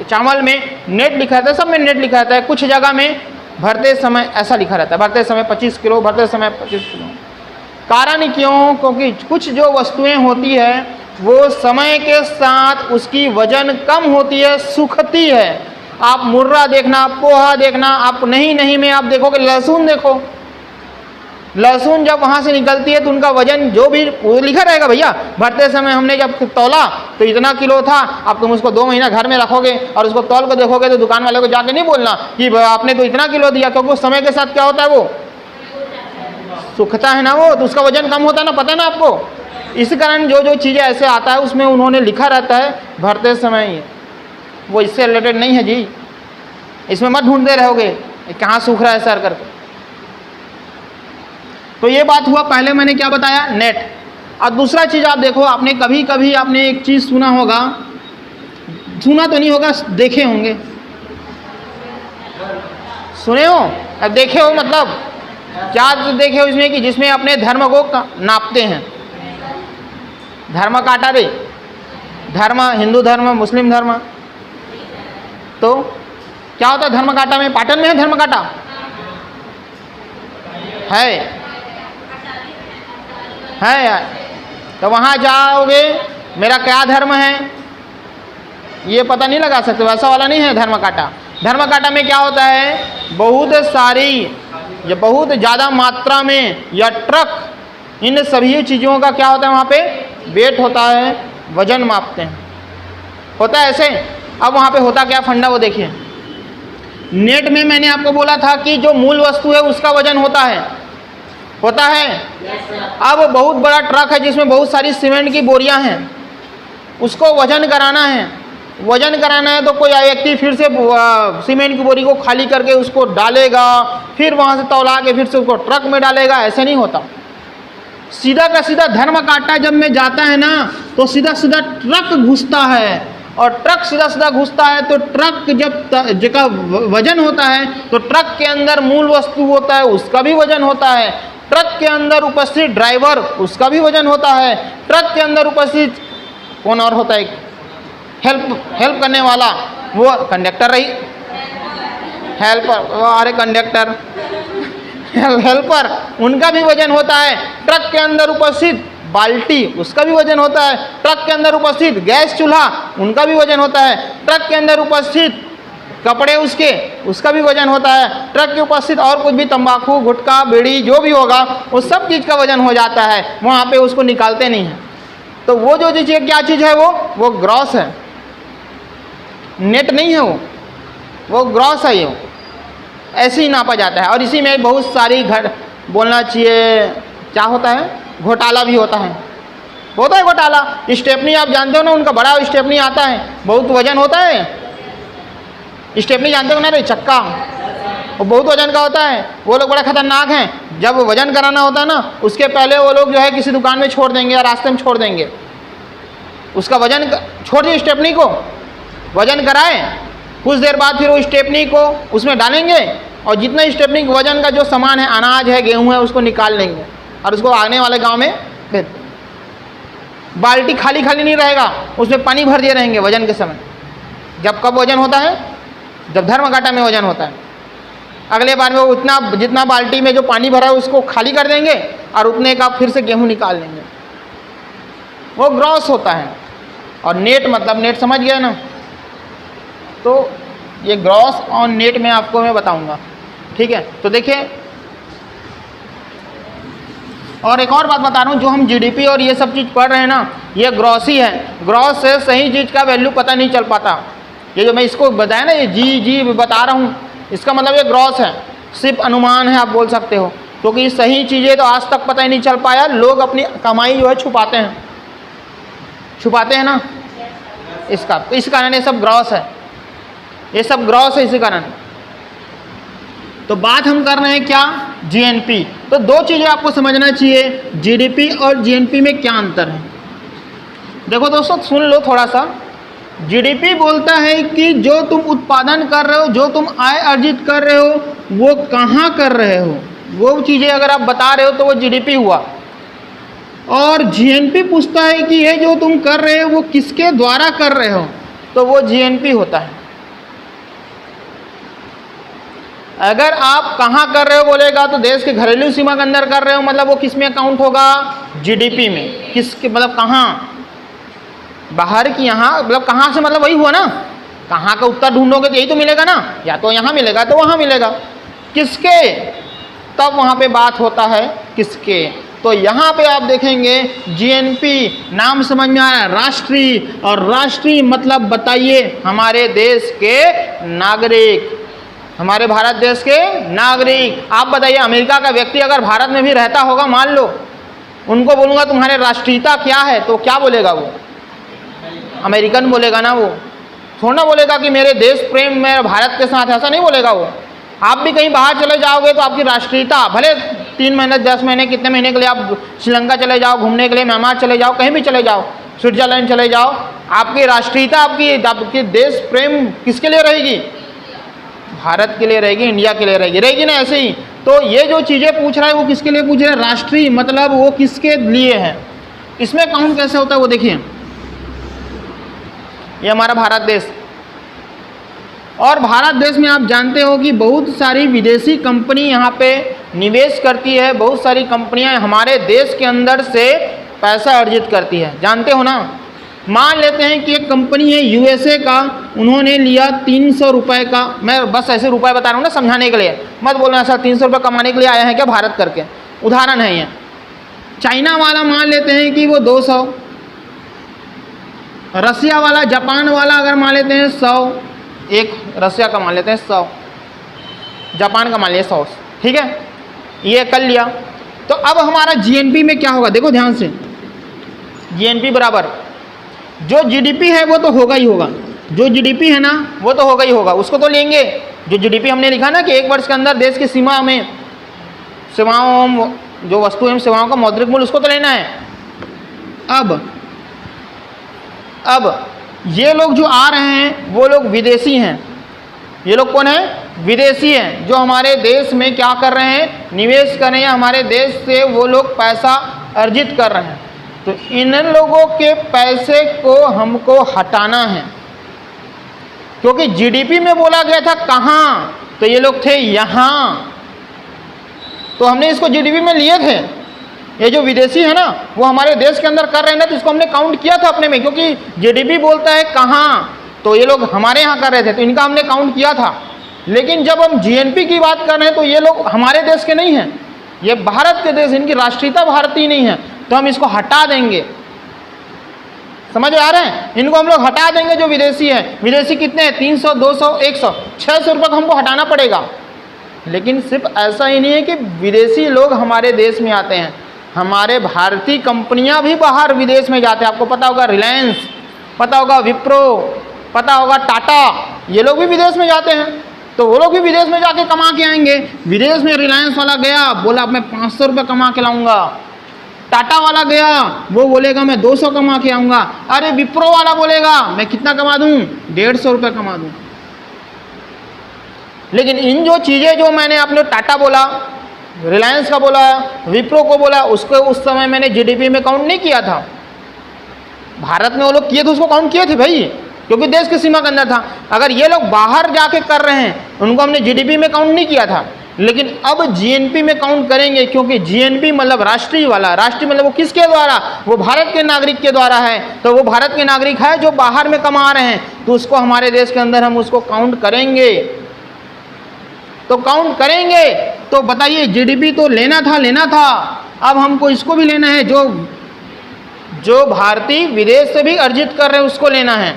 चावल में नेट लिखा रहता है, सब में नेट लिखा रहता है। कुछ जगह में भरते समय ऐसा लिखा रहता है, भरते समय 25 किलो, भरते समय 25 किलो। कारण क्यों? क्योंकि कुछ जो वस्तुएं होती है वो समय के साथ उसकी वजन कम होती है, सूखती है। आप मुर्रा देखना, पोहा देखना, आप नहीं में आप देखोगे, लहसुन देखो, लहसुन जब वहाँ से निकलती है तो उनका वजन जो भी वो लिखा रहेगा भैया, भरते समय हमने जब तौला तो इतना किलो था। अब तुम उसको 2 महीना घर में रखोगे और उसको तौल को देखोगे तो दुकान वाले को जाके नहीं बोलना कि आपने तो इतना किलो दिया, क्योंकि उस समय के साथ क्या होता है, वो सूखता है ना, वो तो उसका वजन कम होता है ना, पता है ना आपको। इस कारण जो चीज़ें ऐसे आता है उसमें उन्होंने लिखा रहता है भरते समय, वो इससे रिलेटेड नहीं है जी। इसमें मत ढूंढते रहोगे कहाँ सूख रहा है सर करके। तो ये बात हुआ, पहले मैंने क्या बताया, नेट। और दूसरा चीज़ आप देखो, आपने कभी आपने एक चीज़ सुना होगा, सुना तो नहीं होगा, देखे होंगे, सुने हो, अब देखे हो मतलब क्या देखे हो इसमें कि जिसमें अपने धर्म को नापते हैं, धर्म काटा रे, धर्म, हिंदू धर्म, मुस्लिम धर्म। तो क्या होता है धर्म काटा में? पाटन में है धर्म काटा है यार। तो वहाँ जाओगे, मेरा क्या धर्म है ये पता नहीं लगा सकते, वैसा वाला नहीं है धर्म काटा। धर्म काटा में क्या होता है, बहुत सारी या बहुत ज़्यादा मात्रा में या ट्रक, इन सभी चीज़ों का क्या होता है वहाँ पे वेट होता है, वजन मापते हैं, होता है ऐसे। अब वहाँ पे होता क्या फंडा वो देखिए। नेट में मैंने आपको बोला था कि जो मूल वस्तु है उसका वजन होता है अब बहुत बड़ा ट्रक है जिसमें बहुत सारी सीमेंट की बोरियां हैं, उसको वजन कराना है। तो कोई व्यक्ति फिर से सीमेंट की बोरी को खाली करके उसको डालेगा, फिर वहाँ से तौला के फिर से उसको ट्रक में डालेगा, ऐसे नहीं होता। सीधा का सीधा धर्म काटा जब में जाता है ना, तो सीधा सीधा ट्रक घुसता है, और ट्रक सीधा सीधा घुसता है तो ट्रक जब का वजन होता है तो ट्रक के अंदर मूल वस्तु होता है उसका भी वजन होता है, ट्रक के अंदर उपस्थित ड्राइवर उसका भी वजन होता है, ट्रक के अंदर उपस्थित कौन और होता है, हेल्प करने वाला, वो कंडक्टर रही, हेल्पर, अरे कंडक्टर हेल्पर, उनका भी वजन होता है। ट्रक के अंदर उपस्थित बाल्टी उसका भी वजन होता है, ट्रक के अंदर उपस्थित गैस चूल्हा उनका भी वजन होता है, ट्रक के अंदर उपस्थित कपड़े उसका भी वजन होता है, ट्रक के उपस्थित और कुछ भी तंबाकू, गुटखा, बीड़ी जो भी होगा उस सब चीज़ का वजन हो जाता है, वहाँ पे उसको निकालते नहीं हैं। तो वो जो चीज़ क्या चीज़ है वो ग्रॉस है, नेट नहीं है, वो ग्रॉस है, ये ऐसे ही नापा जाता है। और इसी में बहुत सारी बोलना चाहिए क्या होता है, घोटाला भी होता है घोटाला। स्टेपनी आप जानते हो ना, उनका बड़ा स्टेपनी आता है, बहुत वजन होता है। स्टेपनी जानते हो ना रे, चक्का, वो बहुत वजन का होता है, वो लोग बड़ा खतरनाक हैं। जब वजन कराना होता है ना, उसके पहले वो लोग जो है किसी दुकान में छोड़ देंगे या रास्ते में छोड़ देंगे, उसका वजन छोड़ दिए, स्टेपनी को वजन कराएं, कुछ देर बाद फिर वो स्टेपनी को उसमें डालेंगे और जितना स्टेपनी के वजन का जो सामान है, अनाज है, गेहूँ है, उसको निकाल लेंगे और उसको आने वाले गांव में भेज। बाल्टी खाली नहीं रहेगा, उसमें पानी भर दिए रहेंगे वजन के समय। जब कब वजन होता है, जब धर्म काटा में वजन होता है। अगले बार में वो उतना जितना बाल्टी में जो पानी भरा है उसको खाली कर देंगे और उतने का फिर से गेहूँ निकाल लेंगे, वो ग्रॉस होता है। और नेट मतलब नेट समझ गए ना, तो ये ग्रॉस और नेट में आपको मैं बताऊंगा, ठीक है। तो देखिए, और एक और बात बता रहा हूँ, जो हम जीडीपी और ये सब चीज़ पढ़ रहे हैं ना, ये ग्रॉस ही है। ग्रॉस से सही चीज़ का वैल्यू पता नहीं चल पाता। ये जो मैं इसको बताया ना, ये जी बता रहा हूँ, इसका मतलब ये ग्रॉस है, सिर्फ अनुमान है आप बोल सकते हो, क्योंकि सही चीज़ें तो आज तक पता ही नहीं चल पाया। लोग अपनी कमाई जो है छुपाते हैं ना, इसका, तो इस कारण ये सब ग्रॉस है, ये सब ग्रॉस है इसी कारण। तो बात हम कर रहे हैं क्या, जीएनपी। तो दो चीज़ें आपको समझना चाहिए, जीडीपी और जीएनपी में क्या अंतर है। देखो दोस्तों, सुन लो थोड़ा सा। जीडीपी बोलता है कि जो तुम उत्पादन कर रहे हो, जो तुम आय अर्जित कर रहे हो, वो कहाँ कर रहे हो, वो चीज़ें अगर आप बता रहे हो तो वो जीडीपी हुआ। और जीएनपी पूछता है कि ये जो तुम कर रहे हो वो किसके द्वारा कर रहे हो, तो वो जीएनपी होता है। अगर आप कहाँ कर रहे हो बोलेगा तो देश के घरेलू सीमा के अंदर कर रहे हो, मतलब वो किस में काउंट होगा, जीडीपी में। किसके मतलब कहाँ, बाहर की, यहाँ मतलब कहाँ से, मतलब वही हुआ ना, कहाँ का उत्तर ढूंढोगे तो यही तो मिलेगा ना, या तो यहाँ मिलेगा तो वहाँ मिलेगा, किसके, तब वहाँ पे बात होता है किसके। तो यहाँ पे आप देखेंगे जीएनपी, नाम समझ में आ रहा है, राष्ट्रीय, और राष्ट्रीय मतलब बताइए हमारे देश के नागरिक, हमारे भारत देश के नागरिक। आप बताइए, अमेरिका का व्यक्ति अगर भारत में भी रहता होगा, मान लो, उनको बोलूँगा तुम्हारे राष्ट्रीयता क्या है, तो क्या बोलेगा वो, अमेरिकन बोलेगा ना, वो थोड़ा बोलेगा कि मेरे देश प्रेम मेरे भारत के साथ, ऐसा नहीं बोलेगा वो। आप भी कहीं बाहर चले जाओगे तो आपकी राष्ट्रीयता, भले 3 महीने 10 महीने कितने महीने के लिए आप श्रीलंका चले जाओ घूमने के लिए, म्यांमार चले जाओ, कहीं भी चले जाओ, स्विट्जरलैंड चले जाओ, आपकी राष्ट्रीयता, आपकी देश प्रेम किसके लिए रहेगी, भारत के लिए रहेगी, इंडिया के लिए रहेगी ना, ऐसे ही। तो ये जो चीज़ें पूछ रहा है वो किसके लिए पूछ रहा है, राष्ट्रीय मतलब वो किसके लिए है। इसमें काउंट कैसे होता है वो देखिए, ये हमारा भारत देश, और भारत देश में आप जानते हो कि बहुत सारी विदेशी कंपनी यहाँ पे निवेश करती है, बहुत सारी कंपनियाँ हमारे देश के अंदर से पैसा अर्जित करती है, जानते हो ना। मान लेते हैं कि एक कंपनी है यूएसए का, उन्होंने लिया 300 रुपये का, मैं बस ऐसे रुपए बता रहा हूँ ना समझाने के लिए, मत बोलना ऐसा 300 रुपये कमाने के लिए आया है क्या भारत करके, उदाहरण है ये। चाइना वाला मान लेते हैं कि वो 200, रसिया वाला, जापान वाला अगर मान लेते हैं 100, एक रसिया का मान लेते हैं 100, जापान का मान लिया 100, ठीक है, ये कर लिया। तो अब हमारा जीएनपी में क्या होगा, देखो ध्यान से, जीएनपी बराबर जो जीडीपी है वो तो होगा ही होगा, जो जीडीपी है ना वो तो होगा ही होगा, उसको तो लेंगे। जो जीडीपी हमने लिखा ना कि एक वर्ष के अंदर देश की सीमा में सेवाओं, जो वस्तु एवं सेवाओं का मौद्रिक मूल्य, उसको तो लेना है। अब ये लोग जो आ रहे हैं वो लोग विदेशी हैं, ये लोग कौन है, विदेशी हैं, जो हमारे देश में क्या कर रहे हैं, निवेश कर रहे हैं, हमारे देश से वो लोग पैसा अर्जित कर रहे हैं। तो इन लोगों के पैसे को हमको हटाना है, क्योंकि जीडीपी में बोला गया था कहाँ, तो ये लोग थे यहाँ, तो हमने इसको जीडीपी में लिए थे। ये जो विदेशी है ना वो हमारे देश के अंदर कर रहे हैं ना, तो इसको हमने काउंट किया था अपने में, क्योंकि जीडीपी बोलता है कहाँ, तो ये लोग हमारे यहाँ कर रहे थे, तो इनका हमने काउंट किया था। लेकिन जब हम जीएनपी की बात कर रहे हैं तो ये लोग हमारे देश के नहीं हैं, ये भारत के देश, इनकी राष्ट्रीयता भारतीय नहीं है, तो हम इसको हटा देंगे। समझ आ रहे हैं, इनको हम लोग हटा देंगे जो विदेशी हैं। विदेशी कितने हैं, 300, 200, 100, 600 रुपये को हमको हटाना पड़ेगा। लेकिन सिर्फ ऐसा ही नहीं है कि विदेशी लोग हमारे देश में आते हैं, हमारे भारतीय कंपनियां भी बाहर विदेश में जाते हैं। आपको पता होगा रिलायंस, पता होगा विप्रो, पता होगा टाटा, ये लोग भी विदेश में जाते हैं, तो वो लोग भी विदेश में जाके कमा के आएंगे। विदेश में रिलायंस वाला गया, बोला मैं 500 रुपये कमा के लाऊंगा, टाटा वाला गया वो बोलेगा मैं 200 कमा के आऊँगा, अरे विप्रो वाला बोलेगा मैं कितना कमा दूँ, 150 रुपये कमा दूँ। लेकिन इन जो चीज़ें जो मैंने आपने टाटा बोला, रिलायंस का बोला, विप्रो को बोला, उसको उस समय मैंने जीडीपी में काउंट नहीं किया था। भारत में वो लोग किए थे, उसको काउंट किए थे भाई, क्योंकि देश की सीमा के अंदर था। अगर ये लोग बाहर जाके कर रहे हैं, उनको हमने जीडीपी में काउंट नहीं किया था, लेकिन अब जीएनपी में काउंट करेंगे, क्योंकि जीएनपी मतलब राष्ट्रीय वाला, राष्ट्रीय मतलब वो किसके द्वारा, वो भारत के नागरिक के द्वारा है, तो वो भारत के नागरिक है जो बाहर में कमा रहे हैं, तो उसको हमारे देश के अंदर हम उसको काउंट करेंगे। तो काउंट करेंगे तो बताइए, जीडीपी तो लेना था, अब हमको इसको भी लेना है, जो भारतीय विदेश से भी अर्जित कर रहे हैं उसको लेना है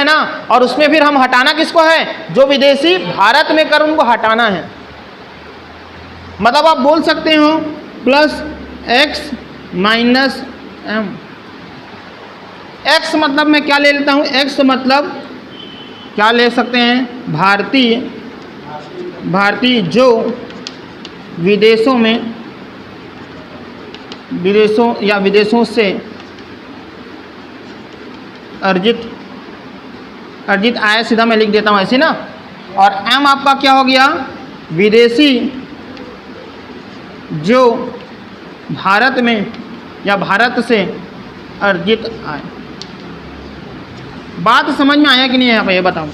ना, और उसमें फिर हम हटाना किसको है, जो विदेशी भारत में कर उनको हटाना है। मतलब आप बोल सकते हो plus x minus m. X मतलब मैं क्या ले लेता हूँ, एक्स मतलब क्या ले सकते हैं, भारतीय जो विदेशों से अर्जित आय, सीधा मैं लिख देता हूँ ऐसे ना, और एम आपका क्या हो गया, विदेशी जो भारत में या भारत से अर्जित आय। बात समझ में आया कि नहीं है, ये बताओ,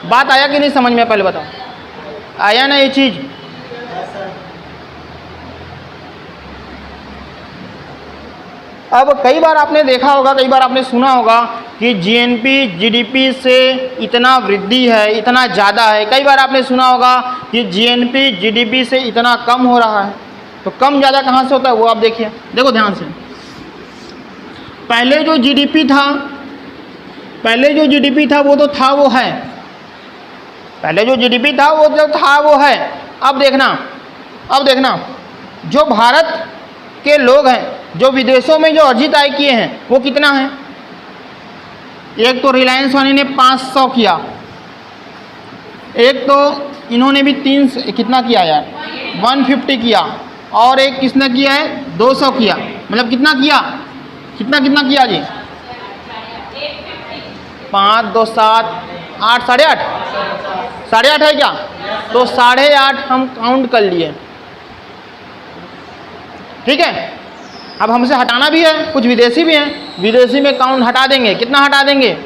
बात आया कि नहीं समझ में, पहले बताओ, आया ना ये चीज़। अब कई बार आपने देखा होगा, कई बार आपने सुना होगा कि जीएनपी जीडीपी से इतना वृद्धि है, इतना ज़्यादा है। कई बार आपने सुना होगा कि जीएनपी जीडीपी से इतना कम हो रहा है। तो कम ज़्यादा कहाँ से होता है वो आप देखिए, देखो ध्यान से। पहले जो जीडीपी था वो तो था वो है, पहले जो जीडीपी था वो जो था वो है। अब देखना जो भारत के लोग हैं, जो विदेशों में जो अर्जित आय किए हैं वो कितना है। एक तो रिलायंस वाले ने 500 किया, एक तो इन्होंने भी कितना किया यार, 150 किया, और एक किसने किया है 200 किया। मतलब कितना किया जी, 5 2 7 8 8.5 है क्या, तो 8.5 हम काउंट कर लिए, ठीक है। अब हमसे हटाना भी है, कुछ विदेशी भी हैं, विदेशी में काउंट हटा देंगे, कितना हटा देंगे?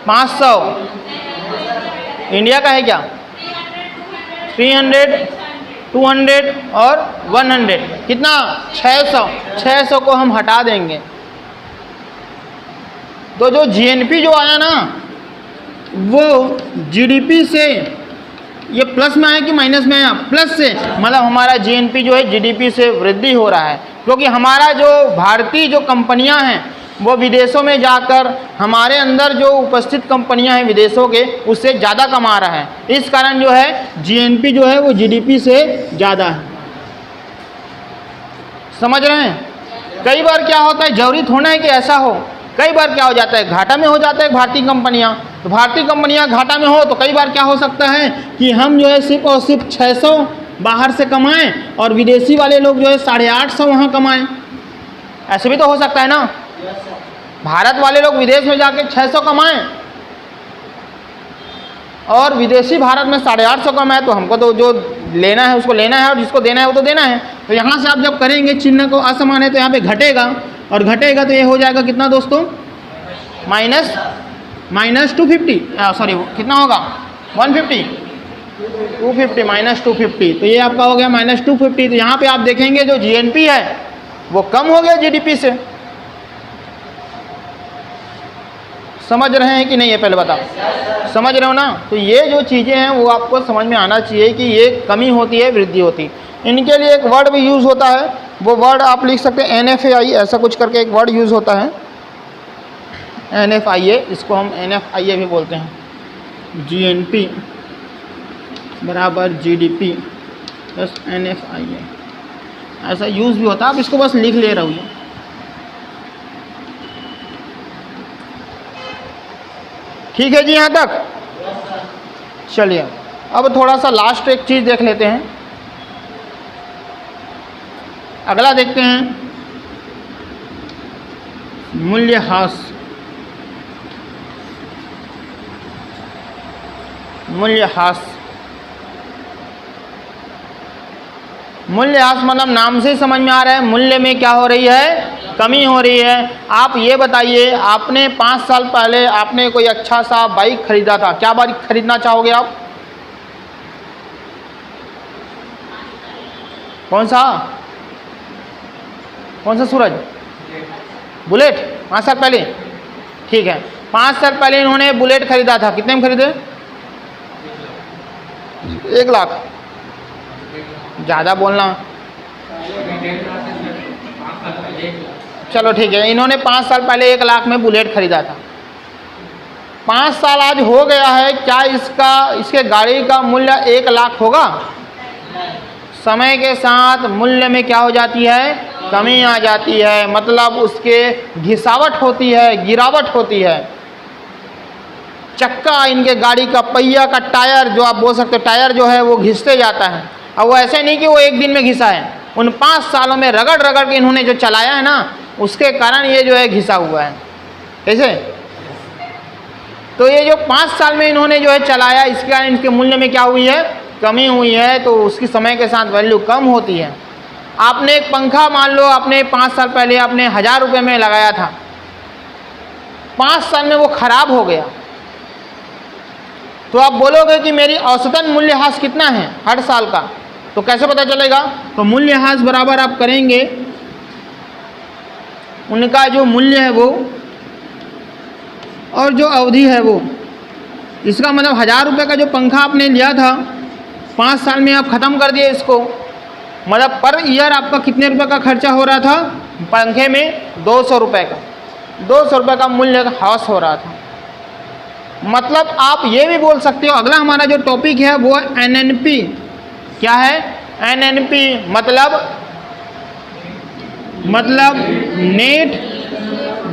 500। इंडिया का है क्या? 300, 200 और 100, कितना? 600। 600 को हम हटा देंगे तो जो जीएनपी जो आया ना वो जीडीपी से, ये प्लस में आया कि माइनस में आया? प्लस से, मतलब हमारा जीएनपी जो है जीडीपी से वृद्धि हो रहा है, क्योंकि हमारा जो भारतीय जो कंपनियां हैं वो विदेशों में जाकर हमारे अंदर जो उपस्थित कंपनियां हैं विदेशों के उससे ज़्यादा कमा रहा है। इस कारण जो है जीएनपी जो है वो जीडीपी से ज़्यादा है। समझ रहे हैं? कई बार क्या होता है, जरूरी थोड़ा है कि ऐसा हो, कई बार क्या हो जाता है, घाटा में हो जाता है भारतीय कंपनियां। तो भारतीय कंपनियां घाटा में हो तो कई बार क्या हो सकता है कि हम जो है सिर्फ और सिर्फ 600 बाहर से कमाएं और विदेशी वाले लोग जो है 850 वहाँ कमाएं। ऐसे भी तो हो सकता है ना, भारत वाले लोग विदेश में जाके 600 कमाएं और विदेशी भारत में 850 कमाएं, तो हमको तो जो लेना है उसको लेना है और जिसको देना है वो तो देना है। तो यहाँ से आप जब करेंगे चिन्ह को असमान है तो यहाँ पे घटेगा, और घटेगा तो ये हो जाएगा कितना दोस्तों? माइनस 250, सॉरी कितना होगा? 150, 250 माइनस 250, तो ये आपका हो गया माइनस 250। तो यहाँ पे आप देखेंगे जो जीएनपी है वो कम हो गया जीडीपी से। समझ रहे हैं कि नहीं? ये पहले बताओ, समझ रहे हो ना? तो ये जो चीज़ें हैं वो आपको समझ में आना चाहिए कि ये कमी होती है, वृद्धि होती है। इनके लिए एक वर्ड भी यूज़ होता है, वो वर्ड आप लिख सकते हैं NFIA, ऐसा कुछ करके एक वर्ड यूज़ होता है NFIA, इसको हम NFIA भी बोलते हैं। GNP बराबर GDP प्लस NFIA, ऐसा यूज़ भी होता है। आप इसको बस लिख ले रहे हो। ठीक है जी यहाँ तक? चलिए अब थोड़ा सा लास्ट एक चीज़ देख लेते हैं। अगला देखते हैं मूल्यह्रास। मूल्यह्रास मतलब नाम से समझ में आ रहा है, मूल्य में क्या हो रही है? कमी हो रही है। आप ये बताइए, आपने 5 साल पहले आपने कोई अच्छा सा बाइक खरीदा था, क्या बाइक खरीदना चाहोगे आप? कौन सा सूरज? बुलेट? 5 साल पहले? ठीक है, 5 साल पहले इन्होंने बुलेट खरीदा था, कितने में खरीदे? 1 लाख। ज़्यादा बोलना, चलो ठीक है, इन्होंने 5 साल पहले 1 लाख में बुलेट खरीदा था। 5 साल आज हो गया है, क्या इसके गाड़ी का मूल्य 1 लाख होगा? समय के साथ मूल्य में क्या हो जाती है? कमी आ जाती है, मतलब उसके घिसावट होती है, गिरावट होती है। चक्का, इनके गाड़ी का पहिया का टायर, जो आप बोल सकते हो टायर जो है वो घिसते जाता है। और वो ऐसे नहीं कि वो एक दिन में घिसा है, उन 5 सालों में रगड़ रगड़ के इन्होंने जो चलाया है ना, उसके कारण ये जो है घिसा हुआ है। कैसे? तो ये जो 5 साल में इन्होंने जो है चलाया, इसके कारण इनके मूल्य में क्या हुई है? कमी हुई है। तो उसकी समय के साथ वैल्यू कम होती है। आपने एक पंखा, मान लो आपने 5 साल पहले आपने 1000 रुपये में लगाया था, 5 साल में वो खराब हो गया, तो आप बोलोगे कि मेरी औसतन मूल्यह्रास कितना है हर साल का? तो कैसे पता चलेगा? तो मूल्यह्रास बराबर आप करेंगे उनका जो मूल्य है वो और जो अवधि है वो। इसका मतलब 1000 रुपये का जो पंखा आपने लिया था, 5 साल में आप ख़त्म कर दिए इसको, मतलब पर ईयर आपका कितने रुपए का खर्चा हो रहा था? पंखे में 200 रुपये का, 200 रुपये का मूल्य ह्रास हो रहा था। मतलब आप ये भी बोल सकते हो, अगला हमारा जो टॉपिक है वो NNP। क्या है? NNP मतलब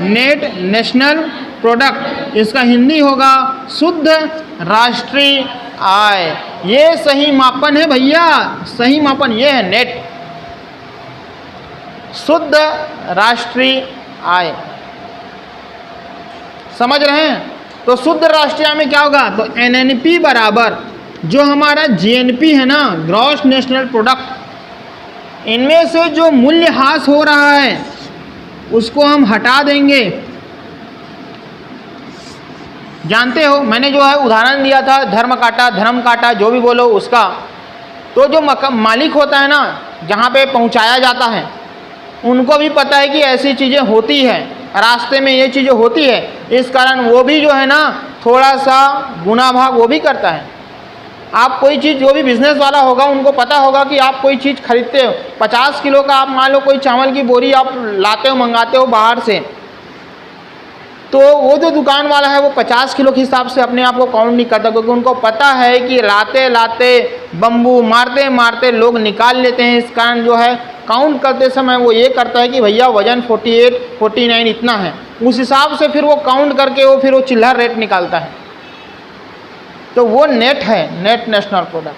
नेट नेशनल प्रोडक्ट, इसका हिंदी होगा शुद्ध राष्ट्रीय आय। ये सही मापन है भैया, सही मापन ये है नेट, शुद्ध राष्ट्रीय आय। समझ रहे हैं? तो शुद्ध राष्ट्रीय आय में क्या होगा? तो NNP बराबर जो हमारा GNP है ना, ग्रॉस नेशनल प्रोडक्ट, इनमें से जो मूल्यह्रास हो रहा है उसको हम हटा देंगे। जानते हो मैंने जो है उदाहरण दिया था धर्म काटा, धर्म काटा, जो भी बोलो उसका। तो जो मालिक होता है ना, जहाँ पे पहुँचाया जाता है, उनको भी पता है कि ऐसी चीज़ें होती है, रास्ते में ये चीज़ें होती है, इस कारण वो भी जो है ना थोड़ा सा गुना भाग वो भी करता है। आप कोई चीज़, जो भी बिजनेस वाला होगा उनको पता होगा कि आप कोई चीज़ खरीदते हो, 50 किलो का आप मान लो कोई चावल की बोरी आप लाते हो, मंगाते हो बाहर से, तो वो जो दुकान वाला है वो 50 किलो के हिसाब से अपने आप को काउंट नहीं करता, क्योंकि उनको पता है कि लाते लाते बम्बू मारते मारते लोग निकाल लेते हैं। इस कारण जो है काउंट करते समय वो ये करता है कि भैया वजन 48, 49 इतना है, उस हिसाब से फिर वो काउंट करके वो फिर वो चिल्लर रेट निकालता है। तो वो नेट है, नेट नेशनल प्रोडक्ट।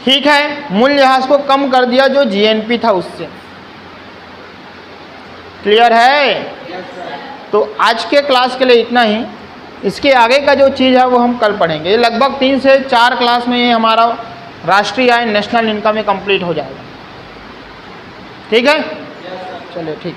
ठीक है, मूल्यह्रास को कम कर दिया जो जीएनपी था उससे। क्लियर है? तो आज के क्लास के लिए इतना ही। इसके आगे का जो चीज़ है वो हम कल पढ़ेंगे। ये लगभग 3 से 4 क्लास में ये हमारा राष्ट्रीय आय नेशनल इनकम में कंप्लीट हो जाएगा। ठीक है, चलिए ठीक।